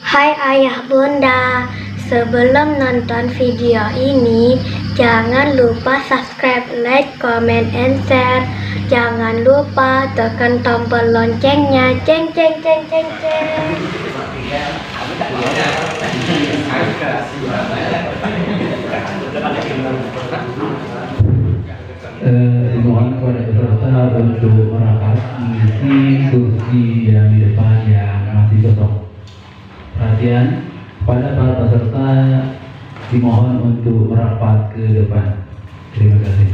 Hai ayah bunda, sebelum nonton video ini, jangan lupa subscribe, like, comment, and share. Jangan lupa tekan tombol loncengnya, ceng ceng ceng ceng ceng. Dimohon kepada peserta untuk merapat mengisi kursi yang di depan yang masih kosong. Perhatian kepada para peserta dimohon untuk merapat ke depan. Terima kasih.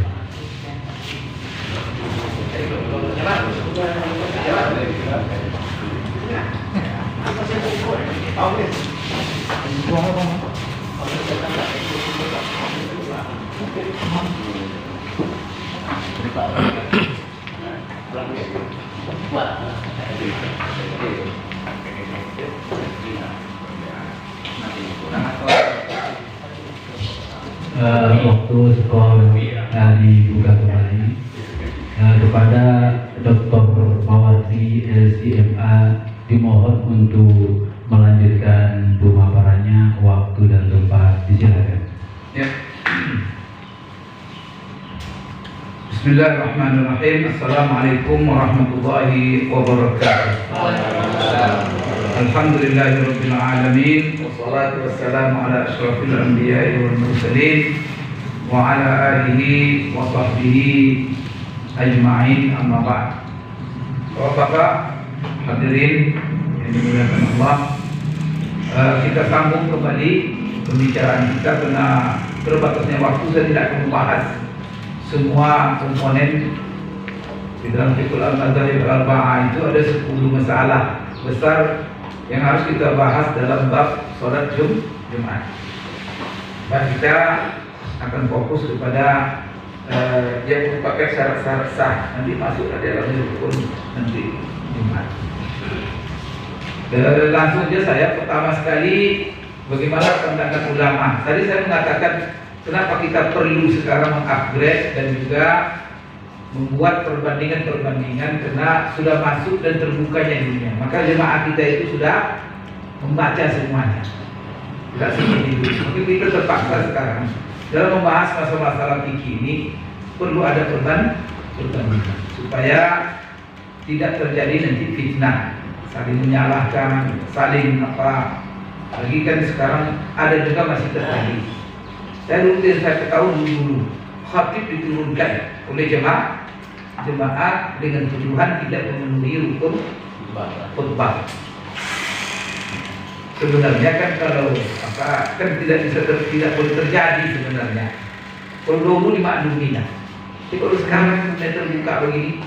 Waktu sekolah dibuka kembali kepada Dr. Mawardi LCMA dimohon untuk melanjutkan pemaparannya. Waktu dan tempat disilakan. Ya. Bismillahirrahmanirrahim. Assalamualaikum warahmatullahi wabarakatuh. Alhamdulillahirabbil alamin wassalatu wassalamu ala asyrafil anbiya'i wal mursalin wa ala alihi wa sahbihi ajma'in, amma ba'd. Bapak-bapak hadirin yang dimuliakan Allah, kita sambung kembali pembicaraan kita karena terbatasnya waktu. Saya tidak akan membahas semua komponen di dalam Fiqhul Al-Madzhab Al-Arba'ah. Itu ada 10 masalah besar yang harus kita bahas dalam bab sholat Jumat. Dan kita akan fokus kepada yang merupakan syarat-syarat sah, nanti masuk ke dalam rukun nanti Jumat. Langsung saja saya pertama sekali, bagaimana pandangan ulama. Tadi saya mengatakan kenapa kita perlu sekarang mengupgrade dan juga membuat perbandingan-perbandingan karena sudah masuk dan terbukanya dunia. Maka jemaah kita itu sudah membaca semuanya. Tidak seperti itu. Mungkin kita terpaksa sekarang dalam membahas masalah-masalah fikih ini perlu ada perbandingan supaya tidak terjadi nanti fitnah, saling menyalahkan, saling apa. Lagi kan sekarang ada juga masih terjadi. Saya ketahui dulu khatib diturunkan oleh jemaah dengan tujuan tidak memenuhi rukun khutbah. Sebenarnya kan kalau kan tidak boleh terjadi sebenarnya. Kalau dulu dimaklumi lah. Tapi kalau sekarang sudah terbuka begini,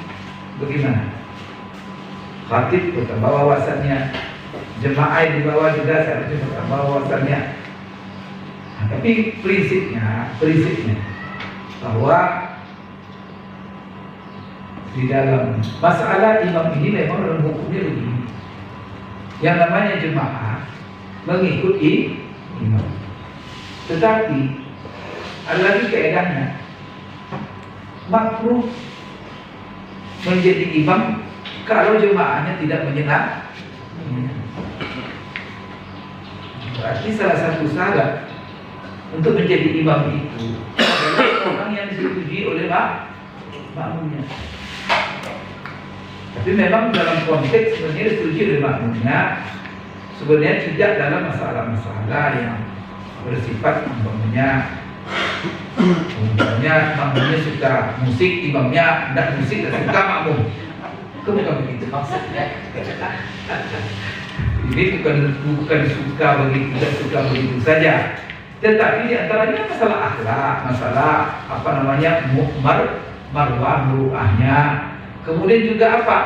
bagaimana? Khatib bertambah wawasannya, jemaah di bawah juga seharusnya bertambah wawasannya. Nah, tapi prinsipnya bahwa di dalam masalah imam ini memang dalam hukumnya begini. Yang namanya jemaah mengikuti imam. Tetapi ada lagi keedahannya. Makruh menjadi imam kalau jemaahnya tidak menyenang. Berarti salah satu syarat untuk menjadi imam itu adalah orang yang disetujui oleh makmumnya. Tapi memang dalam konteks sebenarnya setuju oleh makmumnya, sebenarnya tidak dalam masalah-masalah yang bersifat umpamanya makmumnya suka musik, imamnya tidak musik dan suka makmum. Itu bukan begitu maksudnya. Ini bukan suka begitu, tidak suka begitu saja. Tetapi di antaranya masalah akhlak, masalah marwah muruahnya. Kemudian juga apa?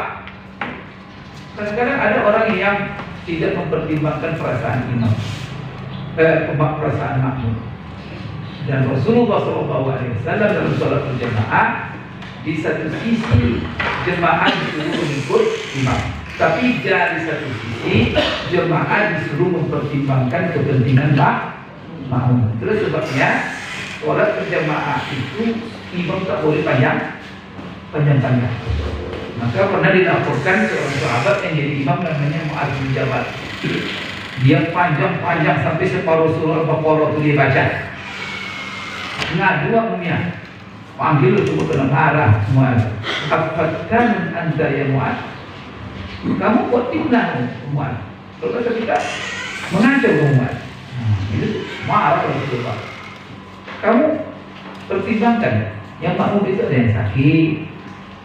Kadang-kadang ada orang yang tidak mempertimbangkan perasaan imam, perasaan makmum. Dan Rasulullah SAW dalam sholat berjamaah, di satu sisi jemaah disuruh mengikut imam, tapi dari satu sisi jemaah disuruh mempertimbangkan kepentingan makmum. Terus sebabnya sholat berjamaah itu imam tak boleh panjang. Maka pernah dilaporkan seorang sahabat yang jadi imam namanya Mu'adz bin Jabal. Dia panjang-panjang sampai separuh surah Al-Baqarah itu dia baca. Ngadu umumnya, panggil semua kena marah semua. Afatkan anda ya Mu'ad, kamu buat fitnah Mu'ad. Kalau kata kita mengacau Mu'ad, itu marah Rasulullah. Kamu pertimbangkan, yang makmum itu ada yang sakit,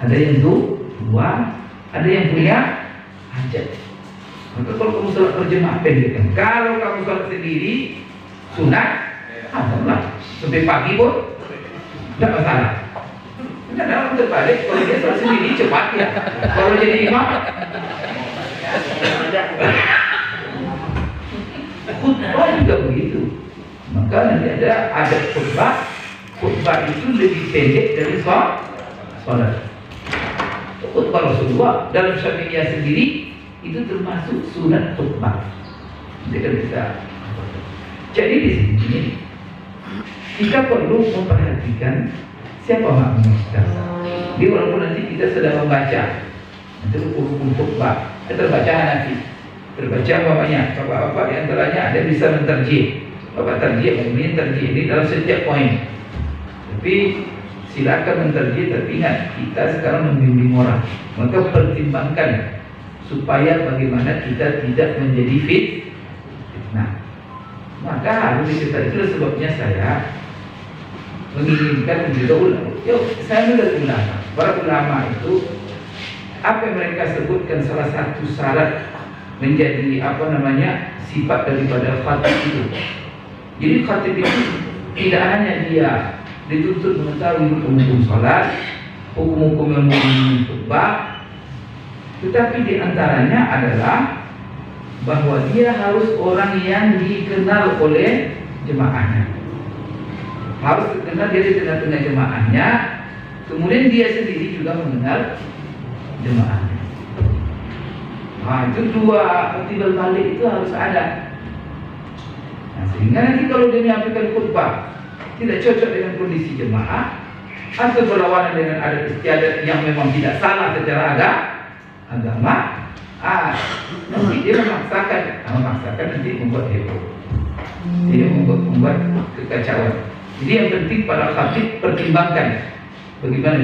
ada yang tua, ada yang punya hajat. Maka kalau kamu sholat berjemaah pendek, kalau kamu sholat sendiri sunat, alhamdulillah sampai pagi pun tidak masalah. Tidak ada terbalik, kalau dia sholat sendiri cepat ya. Kalau jadi imam, khutbah juga begitu. Maka nanti ada adat khutbah. Khutbah itu lebih pendek dari sholat. Khutbah Rasulullah dalam Syafi'iyah sendiri itu termasuk sunat khutbah. Jadi di sini kita perlu memperhatikan siapa makmum kita. Jadi walaupun nanti kita sedang membaca, nanti hukum khutbah, kita baca Hanafi, terbaca bapaknya, bapak-bapak di antaranya ada bisa menterjih, bapak terjih, ini terjih ini dalam setiap poin. Tapi silakan menterjih, tapi ingat kita sekarang membimbing orang, maka pertimbangkan supaya bagaimana kita tidak menjadi fitnah. Maka harus kita, itulah sebabnya saya menginginkan juga ulama. Saya melihat ulama, para ulama itu apa yang mereka sebutkan salah satu syarat menjadi sifat daripada khatib itu. Jadi khatib itu tidak hanya dia dituntut mengetahui hukum-hukum salat, hukum-hukum yang mengandung khutbah, tetapi di antaranya adalah bahwa dia harus orang yang dikenal oleh jemaahnya. Harus dikenal dia di tengah-tengah jemaahnya, kemudian dia sendiri juga mengenal jemaahnya. Nah, itu dua timbal balik itu harus ada. Nah, sehingga nanti kalau dia menyampaikan khutbah tidak cocok dengan kondisi jemaah atau berlawanan dengan adat istiadat yang memang tidak salah secara agama, nanti dia memaksakan nanti membuat heboh, dia membuat kekacauan. Jadi yang penting pada khatib pertimbangkan bagaimana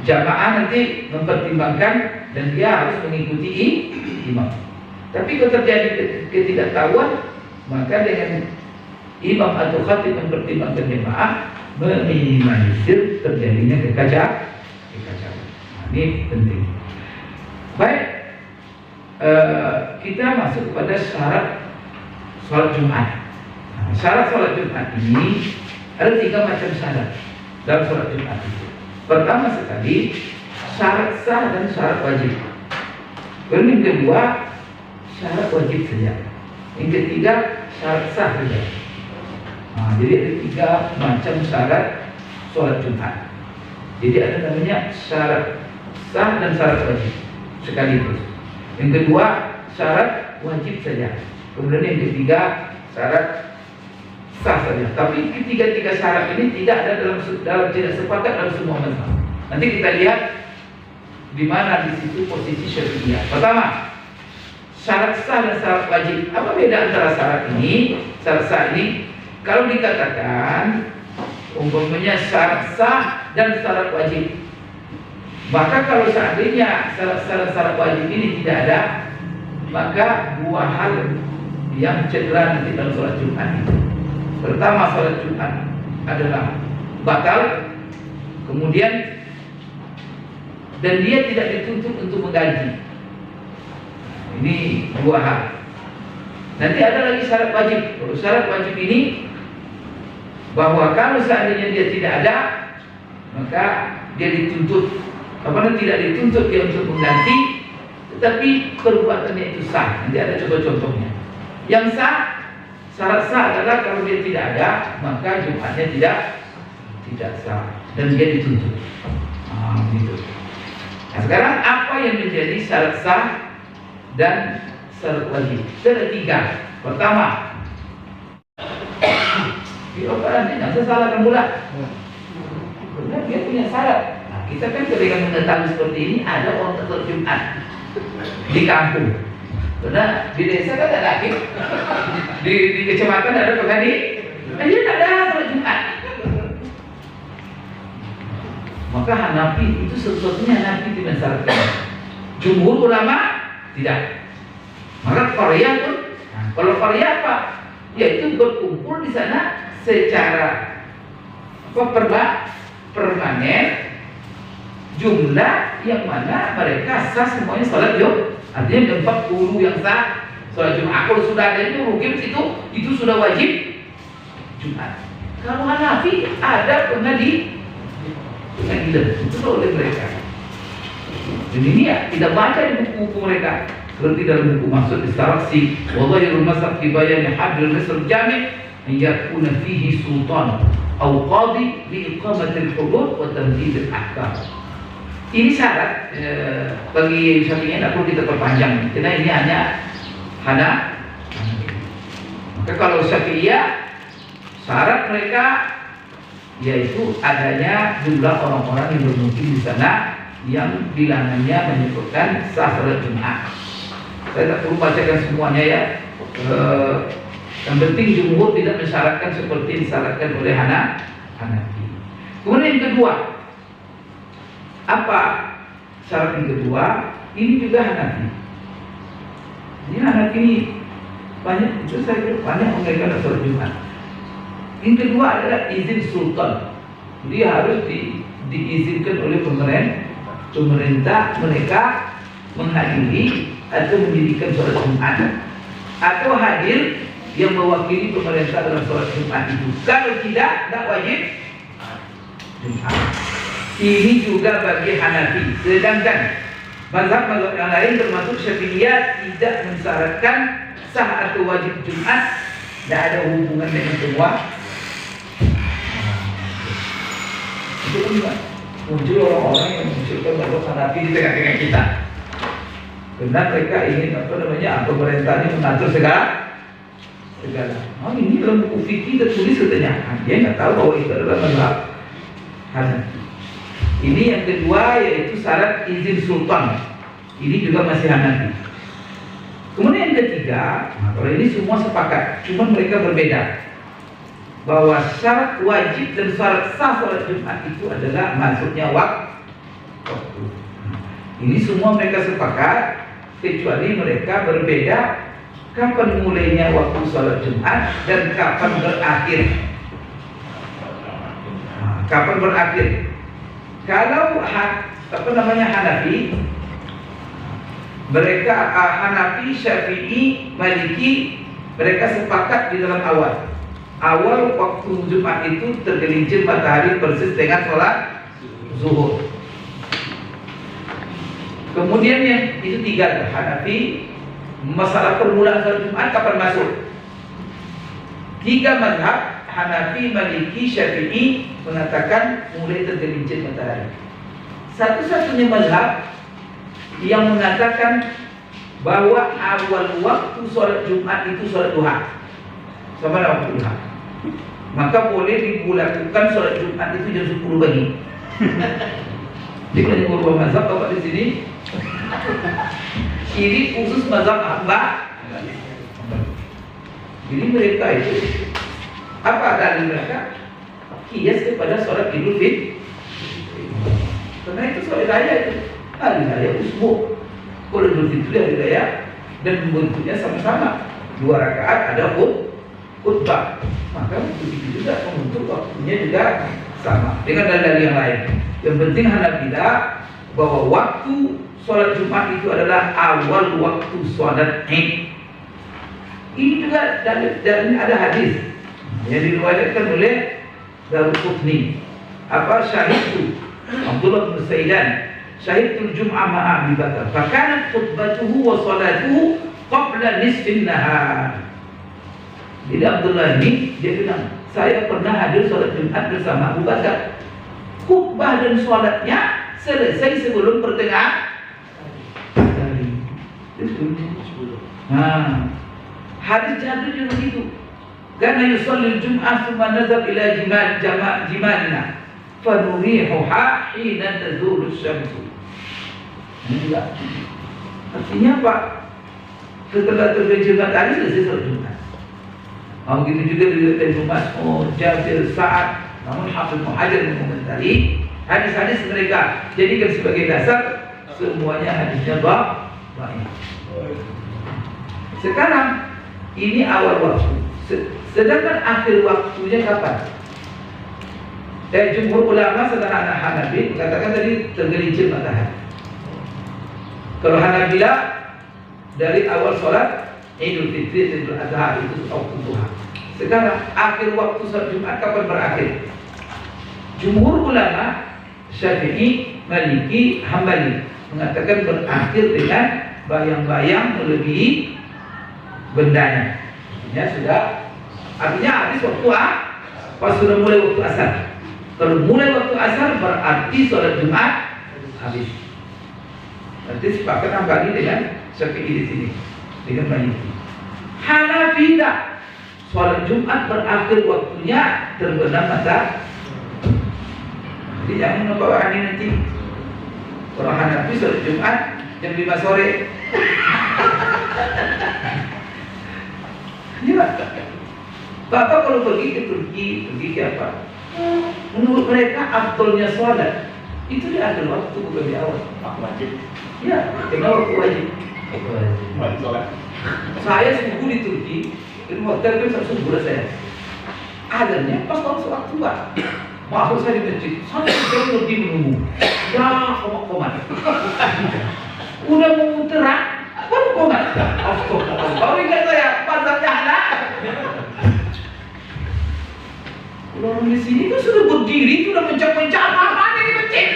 jamaah nanti mempertimbangkan dan dia harus mengikuti imam. Tapi kalau terjadi ketidaktahuan, maka dengan imam atau khatib mempertimbangkan jamaah meminimalisir terjadinya kekacauan. Nah, ini penting. Baik, kita masuk kepada syarat sholat Jumat. Nah, syarat sholat Jumat ini ada 3 macam syarat dalam sholat Jumat itu. Pertama sekali syarat sah dan syarat wajib. Kemudian yang kedua syarat wajib saja. Yang ketiga syarat sah saja. Nah, jadi ada 3 macam syarat sholat Jumat. Jadi ada namanya syarat sah dan syarat wajib sekaligus. Yang kedua syarat wajib saja. Kemudian yang ketiga syarat sah saja. Tapi ketiga-tiga syarat ini tidak ada tidak sepakat dalam semua mazhab. Nanti kita lihat di mana di situ posisi Syafi'iyah. Pertama, syarat sah dan syarat wajib. Apa beda antara syarat ini? Syarat sah ini kalau dikatakan umpamanya syarat sah dan syarat wajib, maka kalau seandainya syarat wajib ini tidak ada, maka 2 hal yang cedera nanti dalam sholat Jumat itu. Pertama, sholat Jumat adalah batal, kemudian dan dia tidak dituntut untuk mengganti. Ini 2 hal. Nanti ada lagi syarat wajib. Kalau syarat wajib ini bahwa kalau seandainya dia tidak ada, maka dia dituntut. Tidak dituntut dia untuk mengganti, tetapi perbuatannya itu sah. Nanti ada coba contohnya. Yang sah, syarat sah adalah kalau dia tidak ada, maka Jumatnya tidak sah dan dia dituntut. Gitu. Nah, sekarang apa yang menjadi syarat sah dan syarat wajib? Ada 3. Pertama, nanti jangan salahkan pula. Karena dia punya syarat. Nah, kita kan ketika mengetahui seperti ini, ada orang sholat Jumat di kampung. Karena di desa kan ada hakim, di kecamatan ada pengadi, dia tak ada sholat Jumat. Maka Hanafi itu sesuatunya Hanafi tidak mensyaratkan. Jumhur ulama tidak. Maka Korea pun, kalau Korea apa? Yaitu berkumpul di sana secara permanen, jumlah yang mana mereka sah semuanya sholat Jumat. Artinya 40 yang sah sholat Jumat. Kalau sudah ada itu rugi itu sudah wajib Jumat. Kalau Hanafi ada pengadilan itu oleh mereka. Dan ini ya tidak baca di buku-buku mereka. Seperti dalam buku maksud istaraksi wadhahirul mazhab fi bayan hadil misr jami' an yakuna fihi sultan aw qadi li iqamatil hudud wa tanfidil ahkam. Ini syarat bagi Syafi'i tidak perlu kita perpanjang karena ini hanya maka kalau Syafi'iyah syarat mereka yaitu adanya jumlah orang-orang yang bermukim di sana yang bilangannya menyebutkan sah salat Jumat. Saya tak perlu bacakan semuanya ya. Yang penting jumhur tidak mensyaratkan seperti disyaratkan oleh Hanafi. Kemudian yang kedua, apa syarat yang kedua? Ini juga Hanafi. Ini Hanafi ini banyak, itu saya kira banyak mengerjakan salat Jumat. Yang kedua adalah izin sultan. Dia harus diizinkan oleh pemerintah mereka menghadiri atau mendirikan sholat Jumat atau hadir yang mewakili pemerintah dalam sholat Jumat itu. Kalau tidak wajib Jumat. Ini juga bagi Hanafi. Sedangkan mazhab-mazhab yang lain termasuk Syafi'iyah tidak mensyaratkan sah atau wajib Jumat. Tidak ada hubungan dengan semua. Itu kan muncul orang-orang yang munculkan mazhab Hanafi di tengah-tengah kita. Karena mereka ingin pemerintah ini mengatur segala. Ini dalam buku fikih tertulis katanya. Dia nggak tahu bahwa itu adalah mazhab Hanafi. Ini yang kedua yaitu syarat izin sultan. Ini juga masih Hanafi. Kemudian yang ketiga, kalau ini semua sepakat, cuma mereka berbeda. Bahwa syarat wajib dan syarat sah sholat Jumat itu adalah masuknya waktu. Ini semua mereka sepakat, kecuali mereka berbeda kapan mulainya waktu sholat Jumat dan kapan berakhir. Kapan berakhir? Kalau Hanafi, mereka Hanafi, Syafi'i, Maliki, mereka sepakat di dalam awal waktu Jumat itu tergelincir matahari persis dengan sholat zuhur. Kemudian yang itu tiga Hanafi, masalah permulaan sholat Jumat kapan masuk. Tiga mazhab Hanafi, Maliki, Syafi'i mengatakan mulai tergelincir matahari. Satu-satunya mazhab yang mengatakan bahwa awal waktu sholat Jumat itu sholat duha, sama dengan waktu duha. Maka boleh dilakukan sholat Jumat itu jam 10 pagi. Jadi kalau yang berubah mazhab bapak di sini, ini khusus mazhab Hamba. Jadi mereka itu apa dalil mereka? Kias kepada sholat Idul Fitri. Karena itu sholat raya itu hari raya usbu. Kalau Idul Fitri hari raya dan bentuknya sama-sama 2 rakaat ada khutbah. Maka begitu juga untuk waktunya juga sama dengan dalil yang lain. Yang penting Hanafilah bahwa waktu sholat Jumat itu adalah awal waktu sholat Id. Ini juga dalilnya ada hadis yang diriwayatkan oleh Daruqutni. Syahid itu Abdullah bin Saidan, syahidul Jum'ah ma'a Abi Bakar, fakanat khutbatuhu wa salatuhu qabla nisfin nahar. Jadi Abdullah ini dia bilang, saya pernah hadir sholat Jumat bersama Abu Bakar. Khutbah dan sholatnya selesai sebelum pertengahan hari. Hadis Jabir juga begitu. Karena yusallil Jum'ah thumma nazar ila jimalina fanurihuha hina tazulu syamsu. Artinya apa? setelah terbit Jumat tadi selesai sholat Jumat. Begitu juga dilihat Ibnu Mas'ud, Jabir, Sa'ad. Namun Hafiz Muhajar mengomentari hadis-hadis mereka jadikan sebagai dasar, semuanya hadisnya baik. Sekarang ini awal waktu, sedangkan akhir waktunya kapan? Jumhur ulama setelah anak Hanafi mengatakan tadi tergelincir matahari. Kalau Hanabila dari awal sholat Idul Fitri, Idul Adha itu waktu duha. Sekarang akhir waktu sholat Jumat kapan berakhir? Jumhur ulama Syafi'i, Maliki, Hambali mengatakan berakhir dengan bayang-bayang melebihi bendanya. Artinya habis waktu pas sudah mulai waktu asar. Kalau mulai waktu asar berarti sholat Jumat habis. Berarti sepakat Hambali dengan Syafi'i di sini, dengan Maliki. Hanafi tidak. Sholat Jumat berakhir waktunya terbenam mata. Jadi jangan membawa aneh nanti. Kalau Hanafi sholat Jumat jam 5 sore. Ya, Bapak kalau pergi ke Turki, pergi ke apa? Menurut mereka afdolnya sholat itu di akhir waktu, bukan di awal. Wajib. Ya, tinggal waktu wajib. Saya subuh di Turki, di hotel kan subuh saya. Adanya pas waktu Pak. Masuk saya di masjid, sampai jam lebih menunggu. Ya, komat. Udah mau terang, baru komat. Baru ingat saya, pasarnya anak. Orang di sini tuh sudah berdiri, sudah mencap-mencap apa di masjid.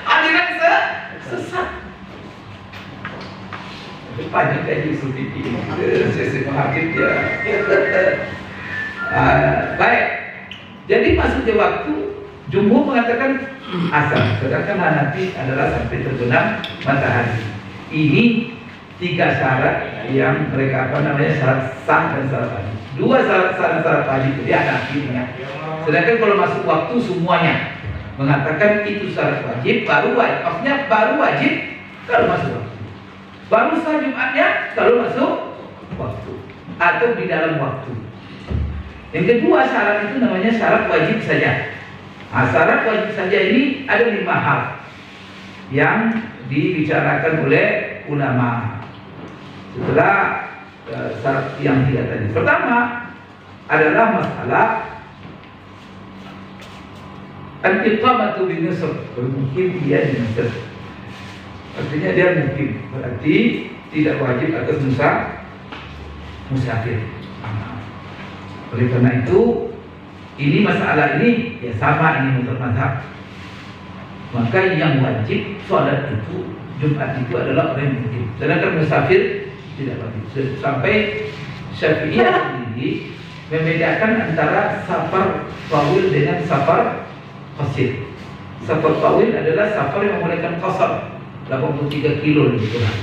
Aliran sesat. Banyak kayak Yusuf ini, sesi menghakib ya. Baik. Jadi masuknya waktu, Jumhur mengatakan asar, sedangkan Hanafi adalah sampai terbenam matahari. Ini 3 syarat yang mereka syarat sah dan syarat wajib. 2 syarat wajib itu dia Hanafi. Sedangkan kalau masuk waktu semuanya mengatakan itu syarat wajib, baru wajib. Maksudnya baru wajib kalau masuk waktu. Baru sah Jumatnya kalau masuk waktu atau di dalam waktu. Yang kedua syarat itu namanya syarat wajib saja. Syarat wajib saja ini ada 5 hal yang dibicarakan oleh ulama setelah syarat yang 3 tadi. Pertama adalah masalah al-iqamatu bin Misr, bermukim dia di Mesir. Artinya dia mukim, berarti tidak wajib atas musafir. Oleh karena itu, ini masalah ini ya sama ini menurut mazhab. Maka yang wajib sholat itu Jumat itu adalah orang yang mukim. Sedangkan musafir tidak wajib. Sampai Syafi'iyah sendiri membedakan antara safar tawil dengan safar qasir. Safar tawil adalah safar yang membolehkan qasar 83 kilo lebih kurang.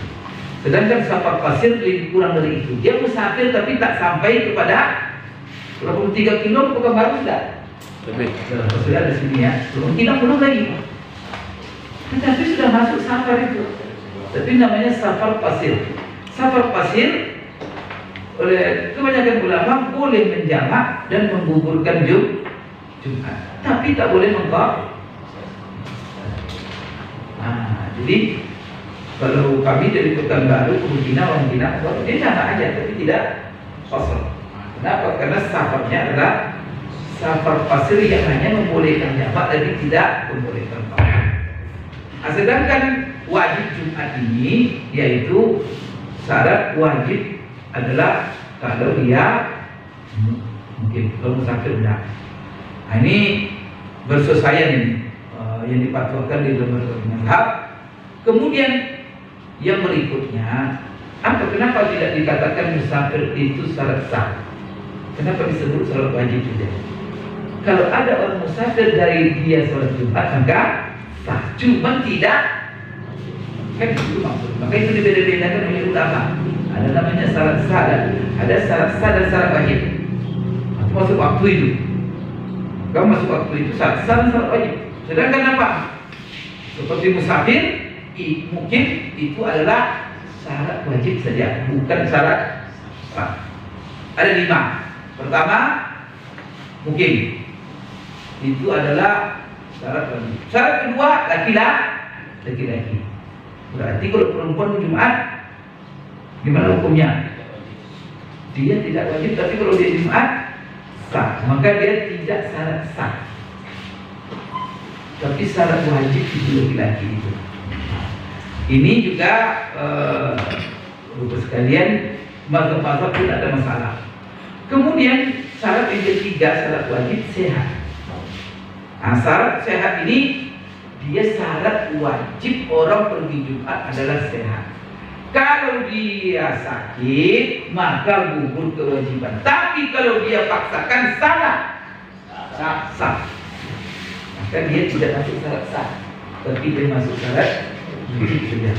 Sedangkan safar qasir lebih kurang dari itu. Dia musafir tapi tak sampai kepada 23 kilo, bukan baru sudah. Sudah ada sini ya. Belum lagi. Tetapi sudah masuk safar itu. Tapi namanya safar qasir. Safar qasir oleh kebanyakan ulama boleh menjamak dan menggugurkan Jumat. Tapi tak boleh mengqasar. Jadi kalau kami dari Pekanbaru ke Medina, dia jamak aja tapi tidak qasar. Kenapa? Karena safarnya adalah safar qasir yang hanya membolehkan jamak tapi tidak membolehkan qasar. Sedangkan wajib Jumat ini yaitu syarat wajib adalah kalau dia mungkin kalau musafir tidak. Ini bersesuaian ini yang dipatwakan di lembaga mazhab. Kemudian yang berikutnya, kenapa tidak dikatakan musafir itu syarat sah? Kenapa disebut sholat wajib juga? Kalau ada orang musafir dari dia sholat Jumat maka sah, cuma tidak kan itu maksud. Maka itu dibeda-bedakan oleh ulama. Ada namanya syarat sah, ada syarat sah dan syarat wajib. Masuk waktu itu. Kalau masuk waktu itu syarat sah dan syarat wajib. Sedangkan apa? Seperti musafir, mungkin itu adalah syarat wajib saja, bukan syarat sah. Ada 5. Pertama, mungkin itu adalah syarat wajib. Syarat kedua, laki-laki. Berarti kalau perempuan Jumat, gimana hukumnya? Dia tidak wajib, tapi kalau dia Jumat sah, maka dia tidak syarat sah. Tapi syarat wajib itu laki-laki itu. Ini juga Bapak sekalian, mazhab-mazhab pun ada masalah. Kemudian syarat yang ketiga, syarat wajib sehat. Nah, syarat sehat ini dia syarat wajib orang pergi Jumat adalah sehat. Kalau dia sakit maka gugur kewajiban. Tapi kalau dia paksakan salah sah. Maka dia tidak masuk syarat sah, tapi dia masuk syarat wajib saja.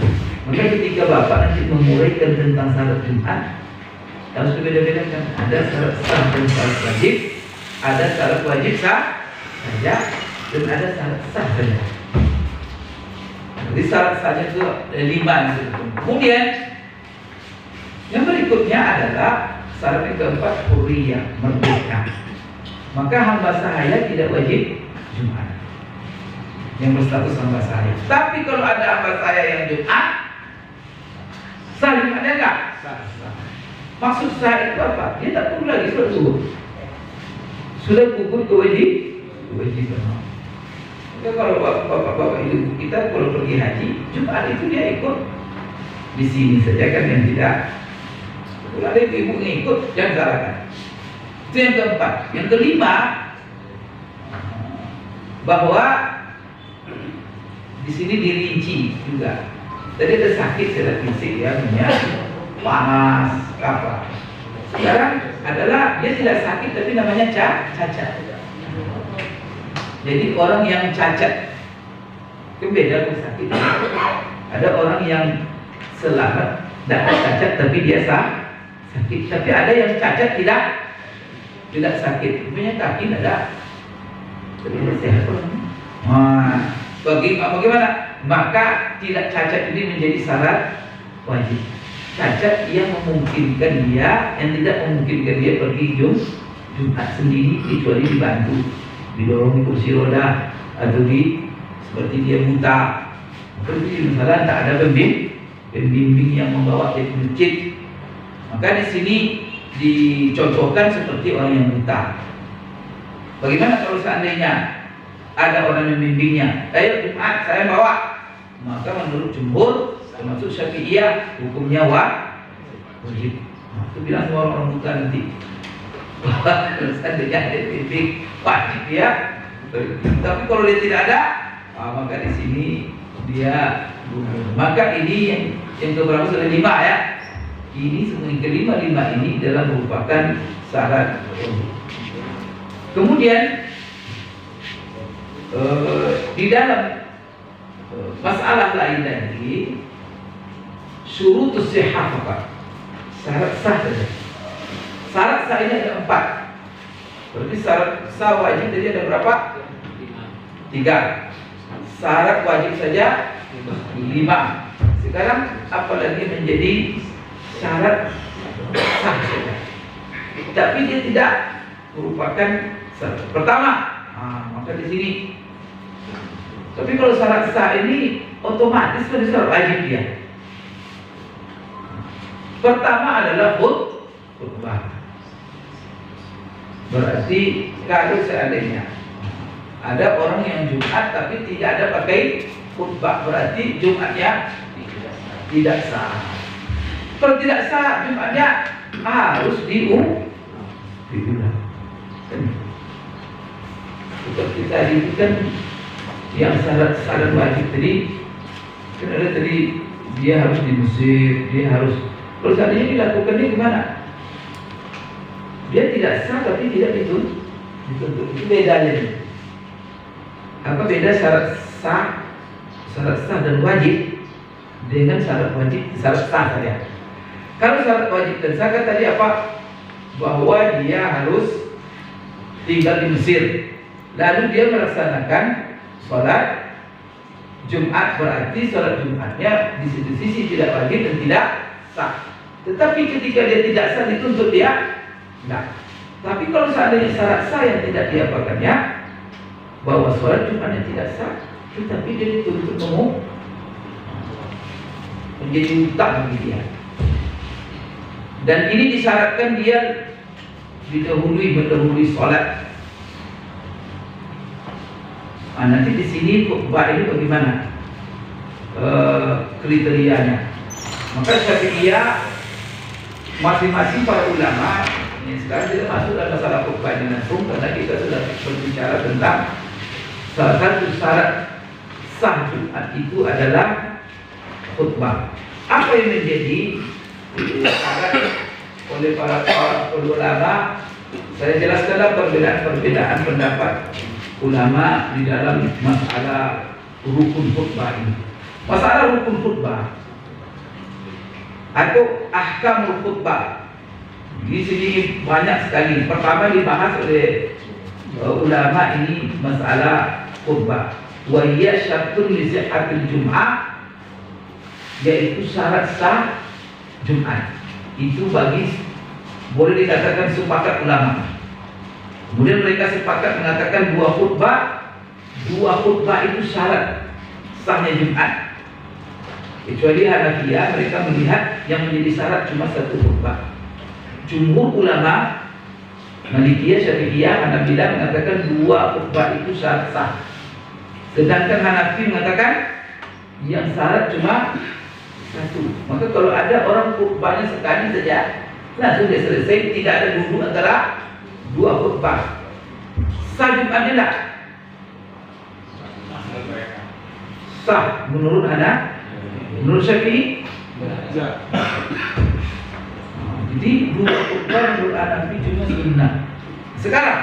Maka ketika Bapak nanti menguraikan tentang syarat Jumat, harus berbeda-bedakan. Ada syarat sah dan syarat wajib, ada syarat wajib sah saja, dan ada syarat sah saja. Jadi syarat sahnya itu 5. Kemudian yang berikutnya adalah syarat yang keempat, hurriyah, merdeka. Maka hamba sahaya tidak wajib Jumat, yang berstatus hamba sahaya. Tapi kalau ada hamba sahaya yang Jumat, sah Jumatnya enggak? Sah. Maksud sah itu apa? Dia tak perlu lagi sholat zuhur, sudah gugur kewajiban. Maka kalau bapak-bapak ibu kita kalau pergi haji, Jumat itu dia ikut di sini saja kan, yang tidak. Kalau ada ibu ngikut, jangan salahkan. Itu yang keempat. Yang kelima, bahwa di sini dirinci juga. Tadi ada sakit secara fisik ya, panas apa. Sekarang adalah dia tidak sakit tapi namanya cacat. Jadi orang yang cacat itu beda dengan sakit. Ada orang yang selamat tidak cacat tapi dia sakit. Tapi ada yang cacat tidak sakit, punya kaki ada, tapi dia sehat. Bagaimana? Maka tidak cacat ini menjadi syarat wajib. Cacat yang memungkinkan dia, yang tidak memungkinkan dia pergi Jumat sendiri kecuali dibantu, didorong di kursi roda atau seperti dia buta. Maka misalnya tak ada pembimbing yang membawa dia ke masjid, maka di sini dicontohkan seperti orang yang buta. Bagaimana kalau seandainya ada orang yang membimbingnya? Ayo Jumat saya bawa. Maka menurut jumhur termasuk Syafi'iyah hukumnya wajib. Itu bilang semua orang buta nanti. Kalau seandainya ada pembimbing wajib ya. Tapi kalau dia tidak ada, maka di sini dia gugur. Maka ini yang keberapa sudah 5 ya. Ini semua yang kelima ini adalah merupakan syarat. Kemudian di dalam masalah lain lagi, syurutus sihah, syarat sah saja. Syarat sah ini ada 4. Berarti syarat sah wajib tadi ada berapa? 3. Syarat wajib saja 5. Sekarang apalagi menjadi syarat sah saja, tapi dia tidak merupakan syarat. Pertama, maka di sini. Tapi kalau syarat sah ini otomatis menjadi syarat wajib dia. Pertama adalah khutbah. Berarti kalau seandainya ada orang yang Jumat tapi tidak ada pakai khutbah, berarti Jumatnya tidak sah. Kalau tidak sah, Jumatnya harus diulang. Seperti tadi itu kan yang syarat wajib tadi, kan ada tadi dia harus di Mesir, dia harus. Kalau seandainya dilakukannya gimana? Dia tidak sah tapi tidak dituntut. Itu bedanya nih. Apa beda syarat sah dan wajib dengan syarat wajib, syarat sah saja. Kalau syarat wajib dan sah kan tadi apa? Bahwa dia harus tinggal di Mesir, lalu dia melaksanakan sholat Jumat, berarti sholat Jumatnya di sisi tidak wajib dan tidak sah. Tetapi ketika dia tidak sah dituntut dia enggak. Tapi kalau seandainya syarat sah yang tidak diapakannya, bahwa sholat Jumatnya tidak sah, tetapi dia dituntut menjadi hutang bagi dia. Dan ini disyaratkan dia mendahului sholat. Nanti di sini khutbah ini bagaimana kriterianya? Maka Syafi'iyah masing-masing para ulama ini sekarang tidak masuk dalam masalah khutbahnya langsung, karena kita sudah berbicara tentang salah satu syarat sah Jumat itu adalah khutbah. Apa yang menjadi syarat oleh para ulama? Saya jelaskanlah perbedaan pendapat ulama di dalam masalah rukun khutbah ini. Masalah rukun khutbah atau ahkamul khutbah di sini banyak sekali. Pertama dibahas oleh ulama ini masalah khutbah. Wa hiya syartun li sihhatil jum'ah, yaitu syarat sah Jumat. Itu boleh dikatakan sepakat ulama. Kemudian mereka sepakat mengatakan dua khutbah itu syarat sahnya Jumat. Kecuali Hanafiyah, mereka melihat yang menjadi syarat cuma satu khutbah. Jumhur ulama Malikiyah, Syafi'iyah, Hanabilah mengatakan dua khutbah itu syarat sah. Sedangkan Hanafi mengatakan yang syarat cuma satu. Maka kalau ada orang khutbahnya sekali saja, langsung dia selesai, tidak ada duduk antara dua khutbah. Sah Jumatnya tak? Sah menurut Hanafi. Menurut Syafi'i? Jadi dua khutbah menurut Hanafi cuma sunnah. Sekarang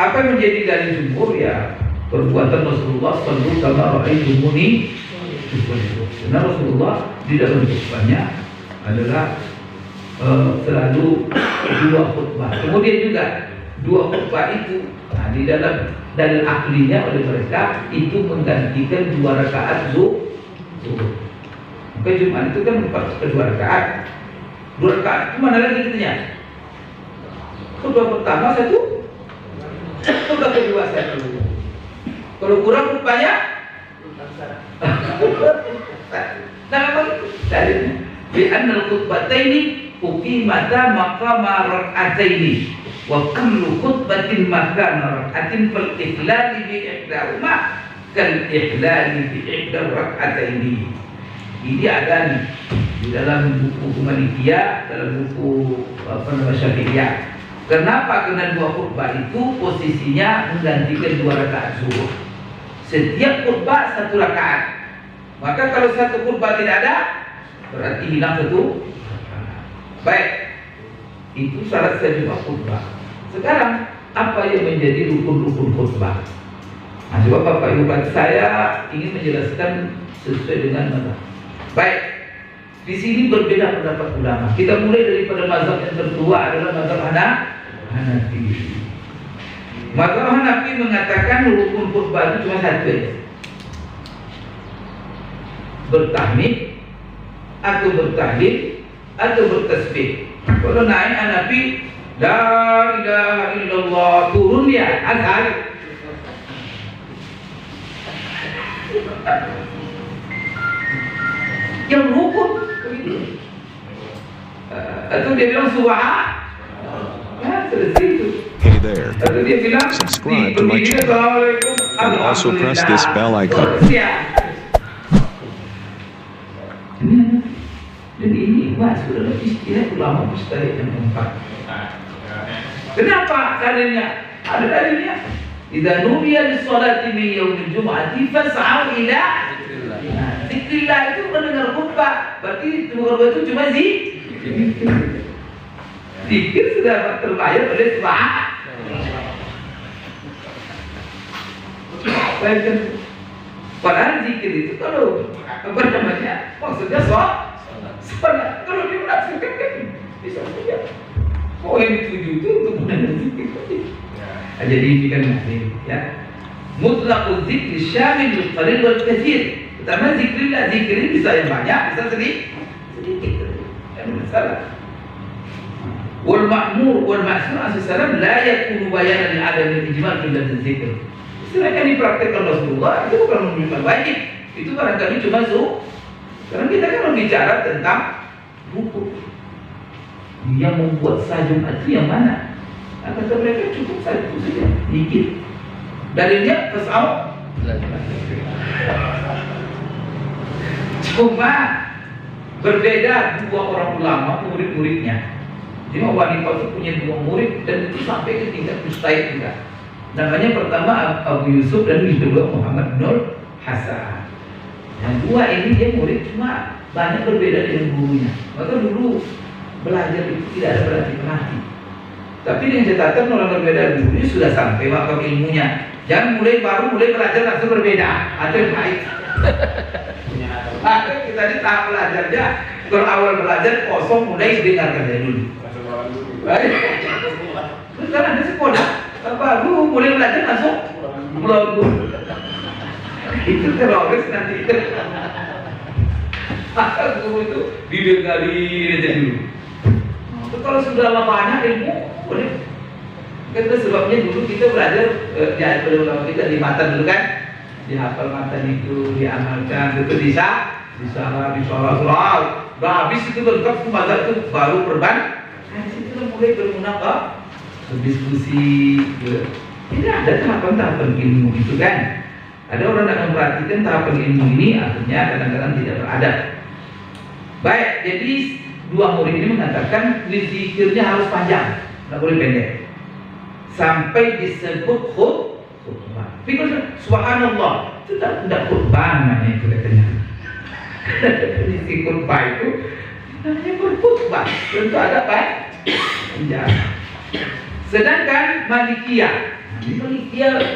apa yang menjadi dari jumhur? Ya perbuatan Rasulullah sallallahu alaihi wasallam. Karena Rasulullah di dalam khutbahnya adalah selalu dua khutbah. Kemudian juga dua khutbah itu di dalam dalil aklinya oleh mereka itu menggantikan 2 rakaat zuhur. Maka Jumat itu kan 2 rakaat. 2 rakaat itu mana lagi katanya? Khutbah pertama 1, khutbah kedua 1. Kalau kurang khutbahnya nah memang dalilnya bi annal khutbataini uqimata maqama rak'ataini wa kullu khutbatin makana rak'atin fal ihlal bi ihdahuma kal ihlal bi ihda rak'ataini. Ini ada nih di dalam buku Malikiyah, dalam buku Syafi'iyah. Kenapa? Karena dua khutbah itu posisinya menggantikan 2 rakaat zuhur. Setiap khutbah 1 rakaat. Maka kalau 1 khutbah tidak ada, berarti hilang 1. Baik, itu syarat sah khutbah. Sekarang apa yang menjadi rukun-rukun khutbah? Nah, coba Bapak Ibu saya ingin menjelaskan sesuai dengan mazhab. Baik, di sini berbeda pendapat ulama. Kita mulai daripada mazhab yang tertua adalah mazhab Hanafi. Mazhab Hanafi mengatakan rukun khutbah itu cuma 1 aja. Bertahmid atau bertahlil atau bertasbih. Kalau naik Hanafi la ilaha illallah, turun ya azhar. Yang rukun begitu. Atau dia bilang subhan, selesai itu. Hey there. Atau dia bilang Subscribe to my channel and also press this bell icon. Jadi ini masuk dalam istilah ulama mustahil yang keempat. Kenapa dalilnya? Ada dalilnya. Idza nudiya lis-salati min yaumil jum'ati fas'au ila zikrillah. Itu mendengar khutbah. Berarti khutbah itu cuma zikir sudah terbayar oleh sebab. Padahal zikir itu kalau apa namanya? Maksudnya sholat. Kalau dia menafsirkan kan bisa saja. Oh yang dituju itu untuk mendengar zikir. Jadi ini kan ya. Mutlaqul zikri syamil lil qalil wal katsir. Pertama zikrillah, zikir bisa yang banyak, bisa sedikit. ada masalah. Wal ma'mur wal ma'sur as-salam la yakunu bayanan al-adam al-ijmal fil dzikr. Silakan dipraktekkan Rasulullah, itu bukan menunjukkan wajib. Itu barangkali cuma sekarang kita kan berbicara tentang hukum. Yang membuat sajum itu yang mana? Kata mereka cukup satu saja, dikit. Dalilnya pesawat. Cuma berbeda dua orang ulama murid-muridnya. Jadi wanita itu punya dua murid dan itu sampai ke tingkat mustahid juga. Namanya pertama Abu Yusuf dan kedua Muhammad Nur Hasan. Yang dua ini dia murid cuma banyak berbeda dengan gurunya. Maka dulu belajar itu tidak ada berarti. Tapi dengan catatan orang berbeda gurunya sudah sampai makam ilmunya. Jangan mulai belajar langsung berbeda. Atau yang baik. Maka kita di tahap belajarnya kalau awal belajar kosong mulai dengarkan dari dulu. Terus kan ada sekolah baru mulai belajar langsung pulang dulu. Itu teroris nanti. Maka guru itu didengarin aja dulu. Itu kalau sudah banyak ilmu boleh. Kita sebabnya dulu kita belajar pada ulama kita di matan dulu kan, dihafal matan itu, diamalkan, itu bisa disolat. Udah habis itu lengkap mazhab itu baru perban. Nah, situ mulai bermunakah, berdiskusi. Tidak ada tahapan-tahapan ilmu itu kan. Ada orang yang memperhatikan tahapan ilmu ini, akhirnya kadang-kadang tidak beradab. Baik, jadi dua murid ini mengatakan zikirnya harus panjang, tidak boleh pendek. Sampai disebut khutbah. Pikir subhanallah, itu tidak khutbah namanya itu katanya. Isi khutbah itu namanya berkhutbah. Tentu ada panjang. Sedangkan Malikiyah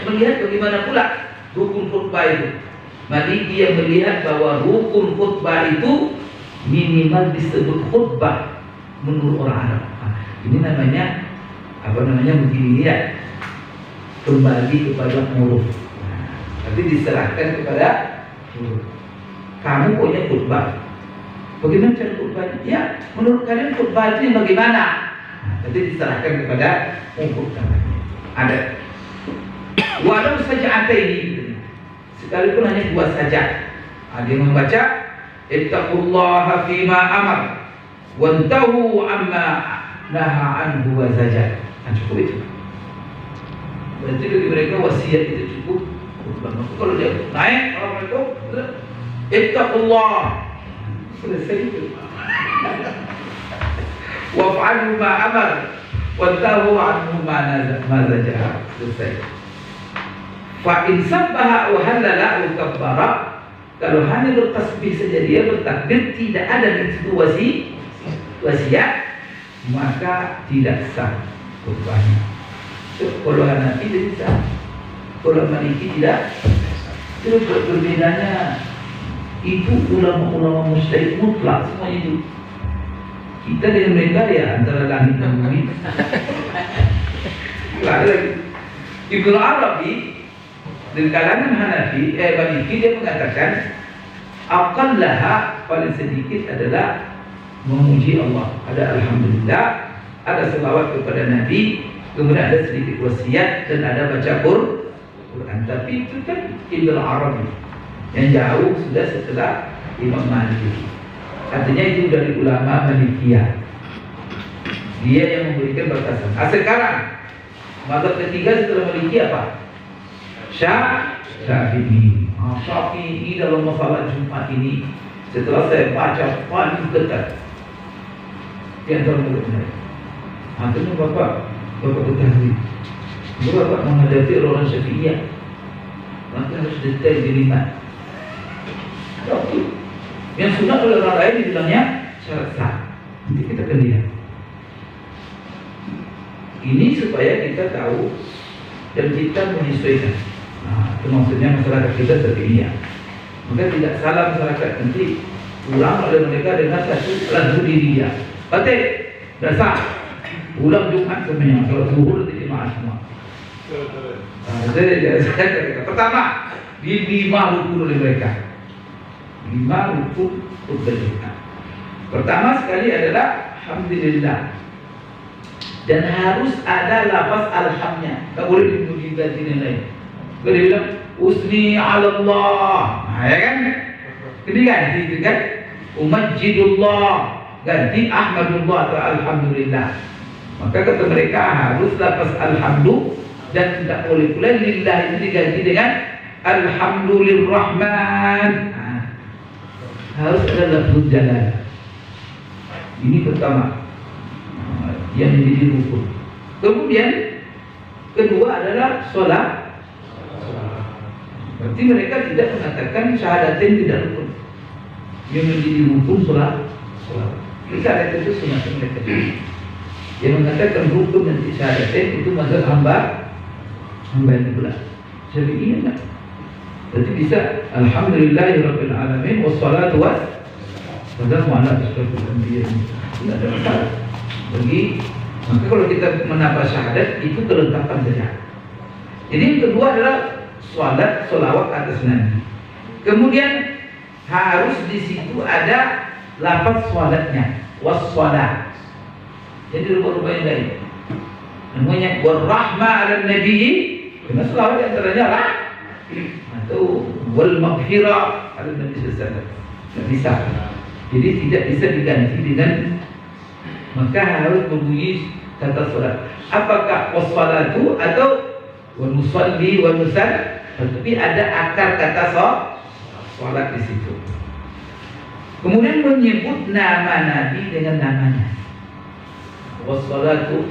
melihat bagaimana pula rukun khutbah itu. Malikiyah melihat bahwa rukun khutbah itu minimal disebut khutbah menurut orang Arab. Ini namanya begini ya, kembali kepada huruf. Nanti diserahkan kepada huruf. Kamu punya khutbah. Bagaimana cara khutbahnya? Ya, menurut kalian khutbah itu yang bagaimana? Nanti diserahkan kepada huruf namanya. Ada. Walau saja ini, sekalipun hanya dua saja. Ada yang membaca ittaqullaha fima amar wantahu amma naha anhu wa zajar. Cukup itu. Berarti bagi mereka wasiat itu cukup. Kalau dia naik Assalamualaikum, ittaqullah, selesai itu. Waf'alu ma amar wantahu anhu ma zajar. Selesai. Fa in sabbaha wa halala wa kabbara, kalau hanya bertasbih saja dia bertakbir, tidak ada di situ wasiat, maka tidak sah khutbahnya. Kalau Hanafi tidak sah, kalau Maliki tidak. Terus berbedanya itu ulama-ulama mujtahid mutlak semua itu. Kita dengan mereka ya antara langit dan bumi. Ibnu Arabi dari kalangan Hanafi, Maliki, dia mengatakan aqallaha, paling sedikit adalah memuji Allah. Ada alhamdulillah, ada selawat kepada Nabi, kemudian ada sedikit wasiat dan ada baca Quran. Tapi itu kan Ibnu Arabi yang jauh sudah setelah Imam Malik. Artinya itu dari ulama Malikiyah. Dia yang memberikan batasan. Sekarang mazhab ketiga setelah Maliki apa? Syafi'i. Syafi'i dalam masalah Jumat ini, setelah saya baca paling ketat di antara mereka. Artinya Bapak ketahui, Bapak menghadapi orang Syafi'iyah, maka harus detail dilihat. Yang sunat oleh orang lain dibilangnya syarat sah. Nanti kita akan lihat. Ini supaya kita tahu dan kita menyesuaikan. Nah, itu maksudnya masyarakat kita seperti ini ya. Maka tidak salah masyarakat nanti ulang oleh mereka dengan satu lagu diri dia. Batik, dasar. Ulang Jumat semuanya. Kalau zuhur nanti jemaah semua. Pertama, di 5 rukun oleh mereka. 5 rukun khutbah Jumat. Pertama sekali adalah alhamdulillah. Dan harus ada lafaz alhamnya. Tak boleh diganti dengan lain. Kalau dia bilang usni ala Allah, ya kan? Ini ganti itu kan? Umajidullah, ganti ahmadullah atau alhamdulillah. Maka kata mereka harus lafaz alhamdu dan tidak boleh pula lillah itu diganti dengan alhamdulillahirrahman. Harus ada lafaz jalal. Ini pertama yang menjadi rukun. Kemudian kedua adalah solat. Berarti mereka tidak mengatakan syahadatain tidak rukun. Yang menjadi rukun solat. Kita ada itu semacam mereka. Yang mengatakan rukun dan syahadatain itu mazhab hamba ini pula. Jadi ini enggak. Berarti bisa alhamdulillahirabbil alamin wassalatu wassalamu ala asyrofil anbiya. Tidak ada masalah. Maka kalau kita menambah syahadat itu kelengkapan saja. Jadi yang kedua adalah sholawat atas Nabi. Kemudian harus di situ ada lafaz sholatnya, wassalat. Jadi rubah-rubah yang lain. Namanya warahma ala nabi. Karena sholawat antaranya lah atau wal maghfirah ala nabi sallallahu alaihi wasallam. Tidak bisa. Jadi tidak bisa diganti dengan, maka harus berbunyi kata salat. Apakah wassalatu atau wal musalli wal musall? Tetapi ada akar kata salat di situ. Kemudian menyebut nama Nabi dengan namanya. Wassalatu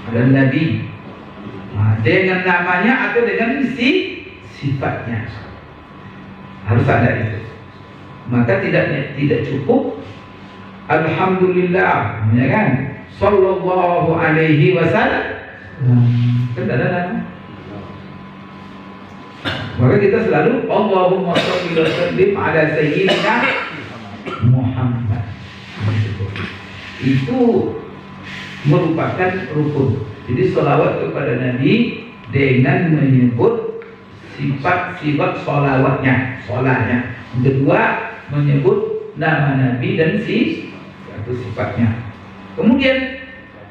ala Nabi. Dengan namanya atau dengan sifatnya. Harus ada itu. Maka tidak cukup alhamdulillah, ya kan? Sallallahu alaihi wasallam. Kan ada nama. Maka kita selalu Allahumma shalli wa sallim ala sayyidina Muhammad. Itu merupakan rukun. Jadi sholawat kepada Nabi dengan menyebut sifat-sifat sholawatnya, sholatnya. Kedua, menyebut nama Nabi dan sifatnya. Kemudian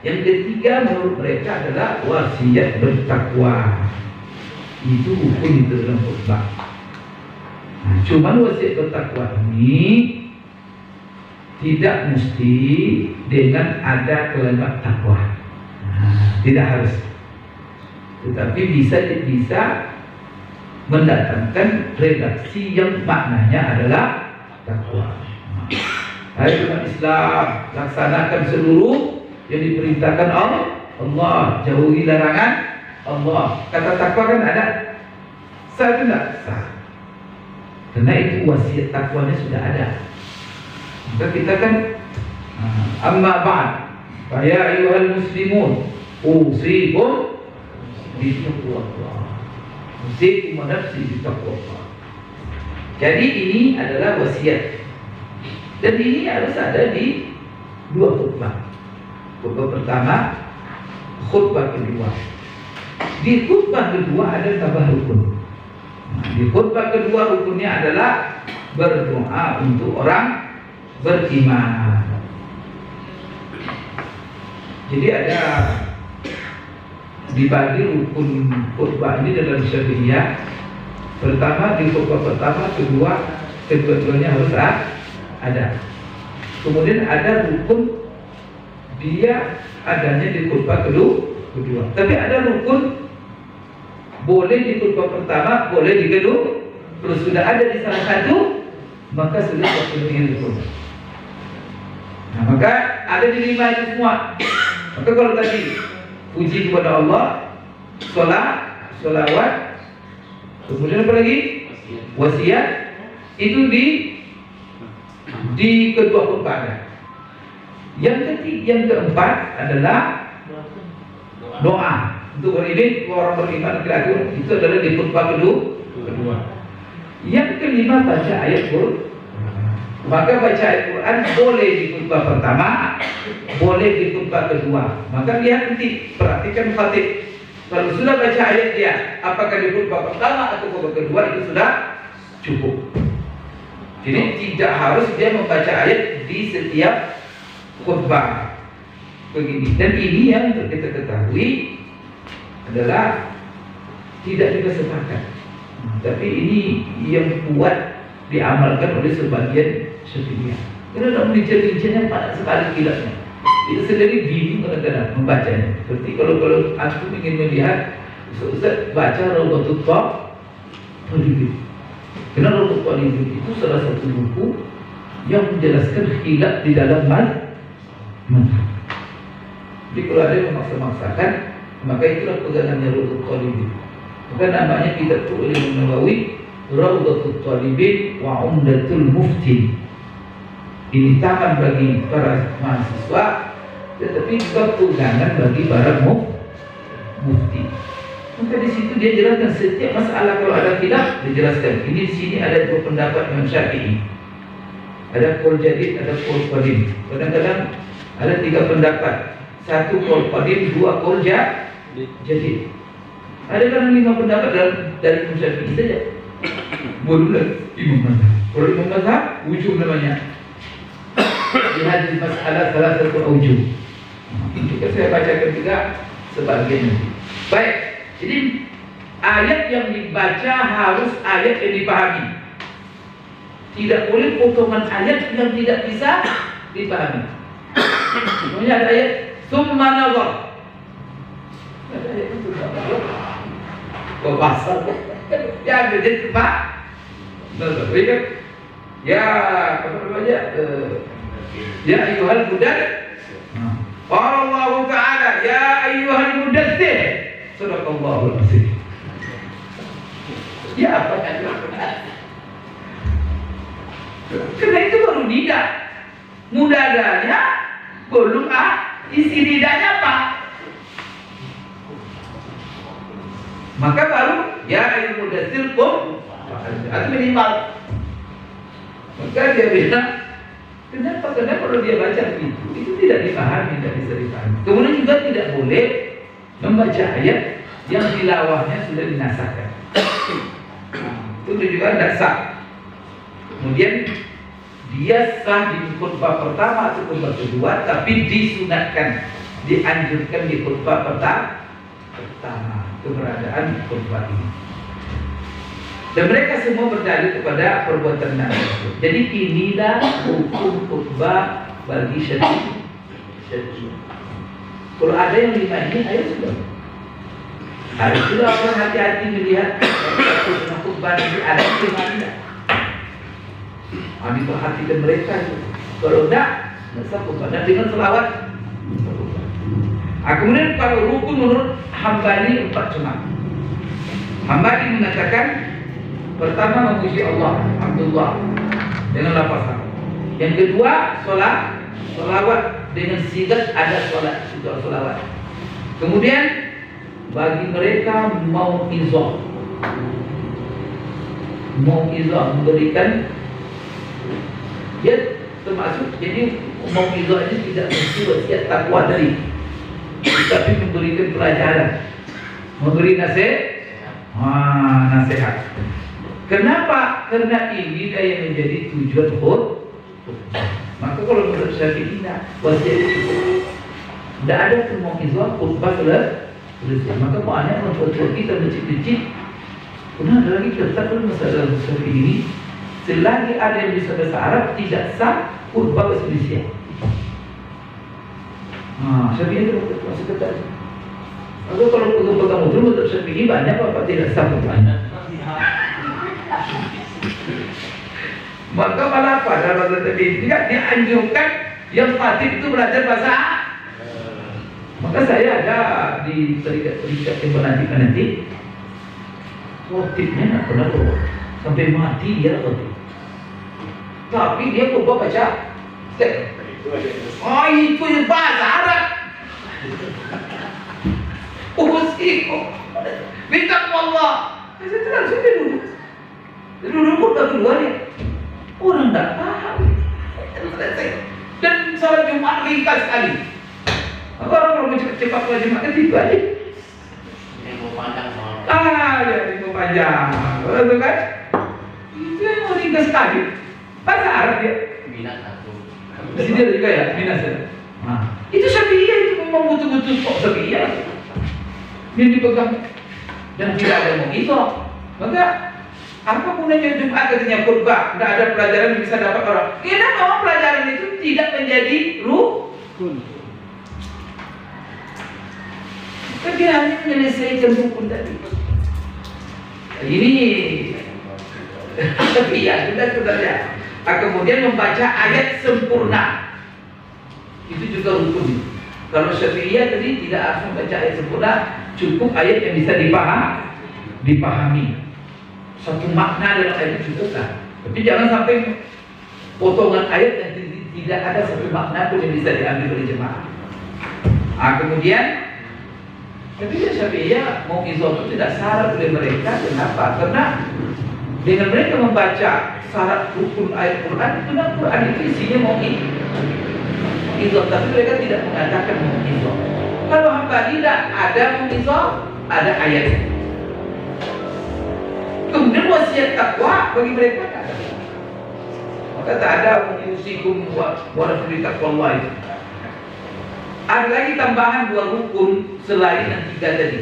yang ketiga menurut mereka adalah wasiat bertakwa. Itu hukum itu dalam khutbah. Cuman wasiat bertakwa ini tidak mesti dengan ada kalimat takwa. Tidak harus. Tetapi bisa mendatangkan redaksi yang maknanya adalah takwa. Hai umat Islam, laksanakan seluruh yang diperintahkan Allah, jauhi larangan Allah. Kata takwa kan ada, sah itu tidak sah. Karena itu wasiat takwanya sudah ada. Maka kita kan amma ba'd, fa ya ayyuhal muslimun usikum bittaqwallah. Usikum wa nafsi bittaqwallah. Jadi ini adalah wasiat. Dan ini harus ada di dua khutbah. Khutbah pertama, khutbah kedua. Di khutbah kedua ada tambah rukun. Di khutbah kedua rukunnya adalah berdoa untuk orang beriman. Jadi ada dibagi rukun khutbah ini dalam syariah. Pertama di khutbah pertama, kedua-duanya harus ada. Kemudian ada rukun dia adanya di khutbah kedua. Tapi ada rukun boleh di khutbah pertama, boleh di kedua. Kalau sudah ada di salah satu, maka sudah terpenuhi rukun. Nah, maka ada di 5 itu semua. Maka kalau tadi puji kepada Allah, sholawat, kemudian apa lagi? Wasiat, itu di kedua khutbah. Yang keempat adalah doa untuk orang beriman kira-kira itu adalah di khutbah kedua. Yang kelima baca ayat Quran. Maka baca ayat Quran boleh di khutbah pertama, boleh di khutbah kedua. Maka lihat nanti, perhatikan khatib. Kalau sudah baca ayat dia, apakah di khutbah pertama atau khutbah kedua itu sudah cukup. Jadi tidak harus dia membaca ayat di setiap khutbah. Begini. Dan ini yang kita ketahui adalah tidak juga sepakat. Tapi ini yang kuat diamalkan oleh sebagian Syafi'iyah. Karena dalam rincian-rinciannya padat sekali kilatnya. Itu sendiri bingung kadang-kadang membacanya. Seperti kalau aku ingin melihat Ustaz baca Rawdatul Talibin. Karena Rawdatul Talibin itu salah satu buku yang menjelaskan khilaf di dalam mazhab. Jadi kalau ada yang memaksa-maksakan, maka itulah pegangannya Rawdatul Talibin. Maka namanya kitab itu oleh Imam Nawawi Rawdatul Talibin wa Umdatul Mufti. Ini taman bagi para mahasiswa, tetapi juga pegangan bagi para mufti. Maka di situ dia jelaskan setiap masalah kalau ada khilaf, dijelaskan. Ini di sini ada dua pendapat Imam Syafi'i. Ada qaul jadid, ada qaul qadim. Kadang-kadang ada tiga pendapat. Satu qaul qadim, dua qaul jadid. Ada kan 5 pendapat dari Imam Syafi'i saja. Barulah Imam Mazhab. Kalau Imam Mazhab, wujud namanya. Lihat di masalah salah satu wujud. Jika saya bacakan juga sebagian nanti. Baik, jadi ayat yang dibaca harus ayat yang dipahami. Tidak boleh potongan ayat yang tidak bisa dipahami. Contohnya ada ayat summa nazar. Ada ayat itu bahasa ya ada jadi Pak. Nazar. Ya apa namanya? Ya ayyuhal mudaththir. Qala Allah Ta'ala ya ayyuhal mudaththir. Sadaqallahul azim. Ya apa yang karena itu baru nida. Mudadanya belum isi nidanya apa? Maka baru ya ayyuhal mudaththir qum atau minimal. Maka dia bilang kenapa kalau dia baca itu tidak dipahami, tidak bisa dipahami. Kemudian juga tidak boleh membaca ayat yang tilawahnya sudah dinasahkan. Itu juga tidak sah. Kemudian dia sah di khutbah pertama atau khutbah kedua, tapi disunatkan, dianjurkan di khutbah pertama keberadaan khutbah ini. Dan mereka semua berdalil kepada perbuatan Nabi. Jadi inilah hukum khutbah bagi Syafi'i. Kalau ada yang 5 ini, ayo sudah. Harus sudah orang hati-hati melihat khutbah ini ada yang 5 ini. Diperhatikan mereka itu. Kalau tidak, nggak khutbah. Dan dengan selawat. Kemudian kalau rukun menurut Hambali 4 jemaah. Hambali mengatakan pertama memuji Allah, Abdullah dengan lafaz. Yang kedua solawat dengan sigat ada solawat. Kemudian bagi mereka mau izah memberikan dia termasuk. Jadi mau izah ini tidak mesti wasiat takwa dari, tapi memberikan pelajaran, memberi nasihat. Kenapa? Karena ini yang menjadi tujuan khutbah. Maka kalau menurut Syafi'i wasiat itu tidak ada pemauizah khutbah selesai. Maka banyak orang kita mencit-mencit. Kemudian ada lagi tetap masalah Syafi'i ini, selagi ada yang bisa bahasa Arab tidak sah khutbah bahasa Indonesia. Syafi'i itu masih ketat. Atau kalau pegang betul menurut Syafi'i banyak apa tidak sah khutbahnya. Maka malah pada masa tadi tidak dianjurkan yang khatib itu belajar bahasa. Maka saya ada di terikat yang menantikan nanti, khatibnya tidak pernah keluar sampai mati dia khatib. Tapi dia coba baca teks. Itu yang bahasa Arab. Minta Allah. Saya langsung duduk pun keluar ya. Orang tidak paham. Dan salat Jumat ringkas sekali. Orang kalau cepat ke Jumat kan itu aja. Minggu panjang. Ya minggu panjang. Betul kan? Itu yang ringkas sekali. Bahasa Arab ya. Minat aku. Di sini ada juga ya, minus ya. Nah, itu Syafi'iyah itu memang betul-betul kok Syafi'iyah yang dipegang dan tidak ada menghisap. Maka apa gunanya Jumat katanya khutbah, tidak ada pelajaran yang bisa dapat orang. Karena memang pelajaran itu tidak menjadi rukun. Kan dia hanya menyelesaikan rukun tadi. Ini Syafi'iyah sudah ya. Kemudian membaca ayat sempurna. Itu juga rukun. Kalau Syafi'iyah tadi tidak harus membaca ayat sempurna, cukup ayat yang bisa dipahami. Satu makna dalam ayat itu cukup lah. Tapi jangan sampai potongan ayat yang tidak ada satu makna pun yang bisa diambil oleh jemaah. Kemudian ketika Syafi'iyah mau itu tidak syarat oleh mereka. Kenapa? Karena dengan mereka membaca syarat rukun ayat Quran, itu Quran itu isinya mau itu, tapi mereka tidak mengatakan mau itu. Kalau hamba tidak ada mau itu, ada ayatnya. Kemudian wasiat takwa bagi mereka tak ada. Maka tak ada usikum wa taqwa itu. Ada lagi tambahan 2 rukun selain yang 3 tadi.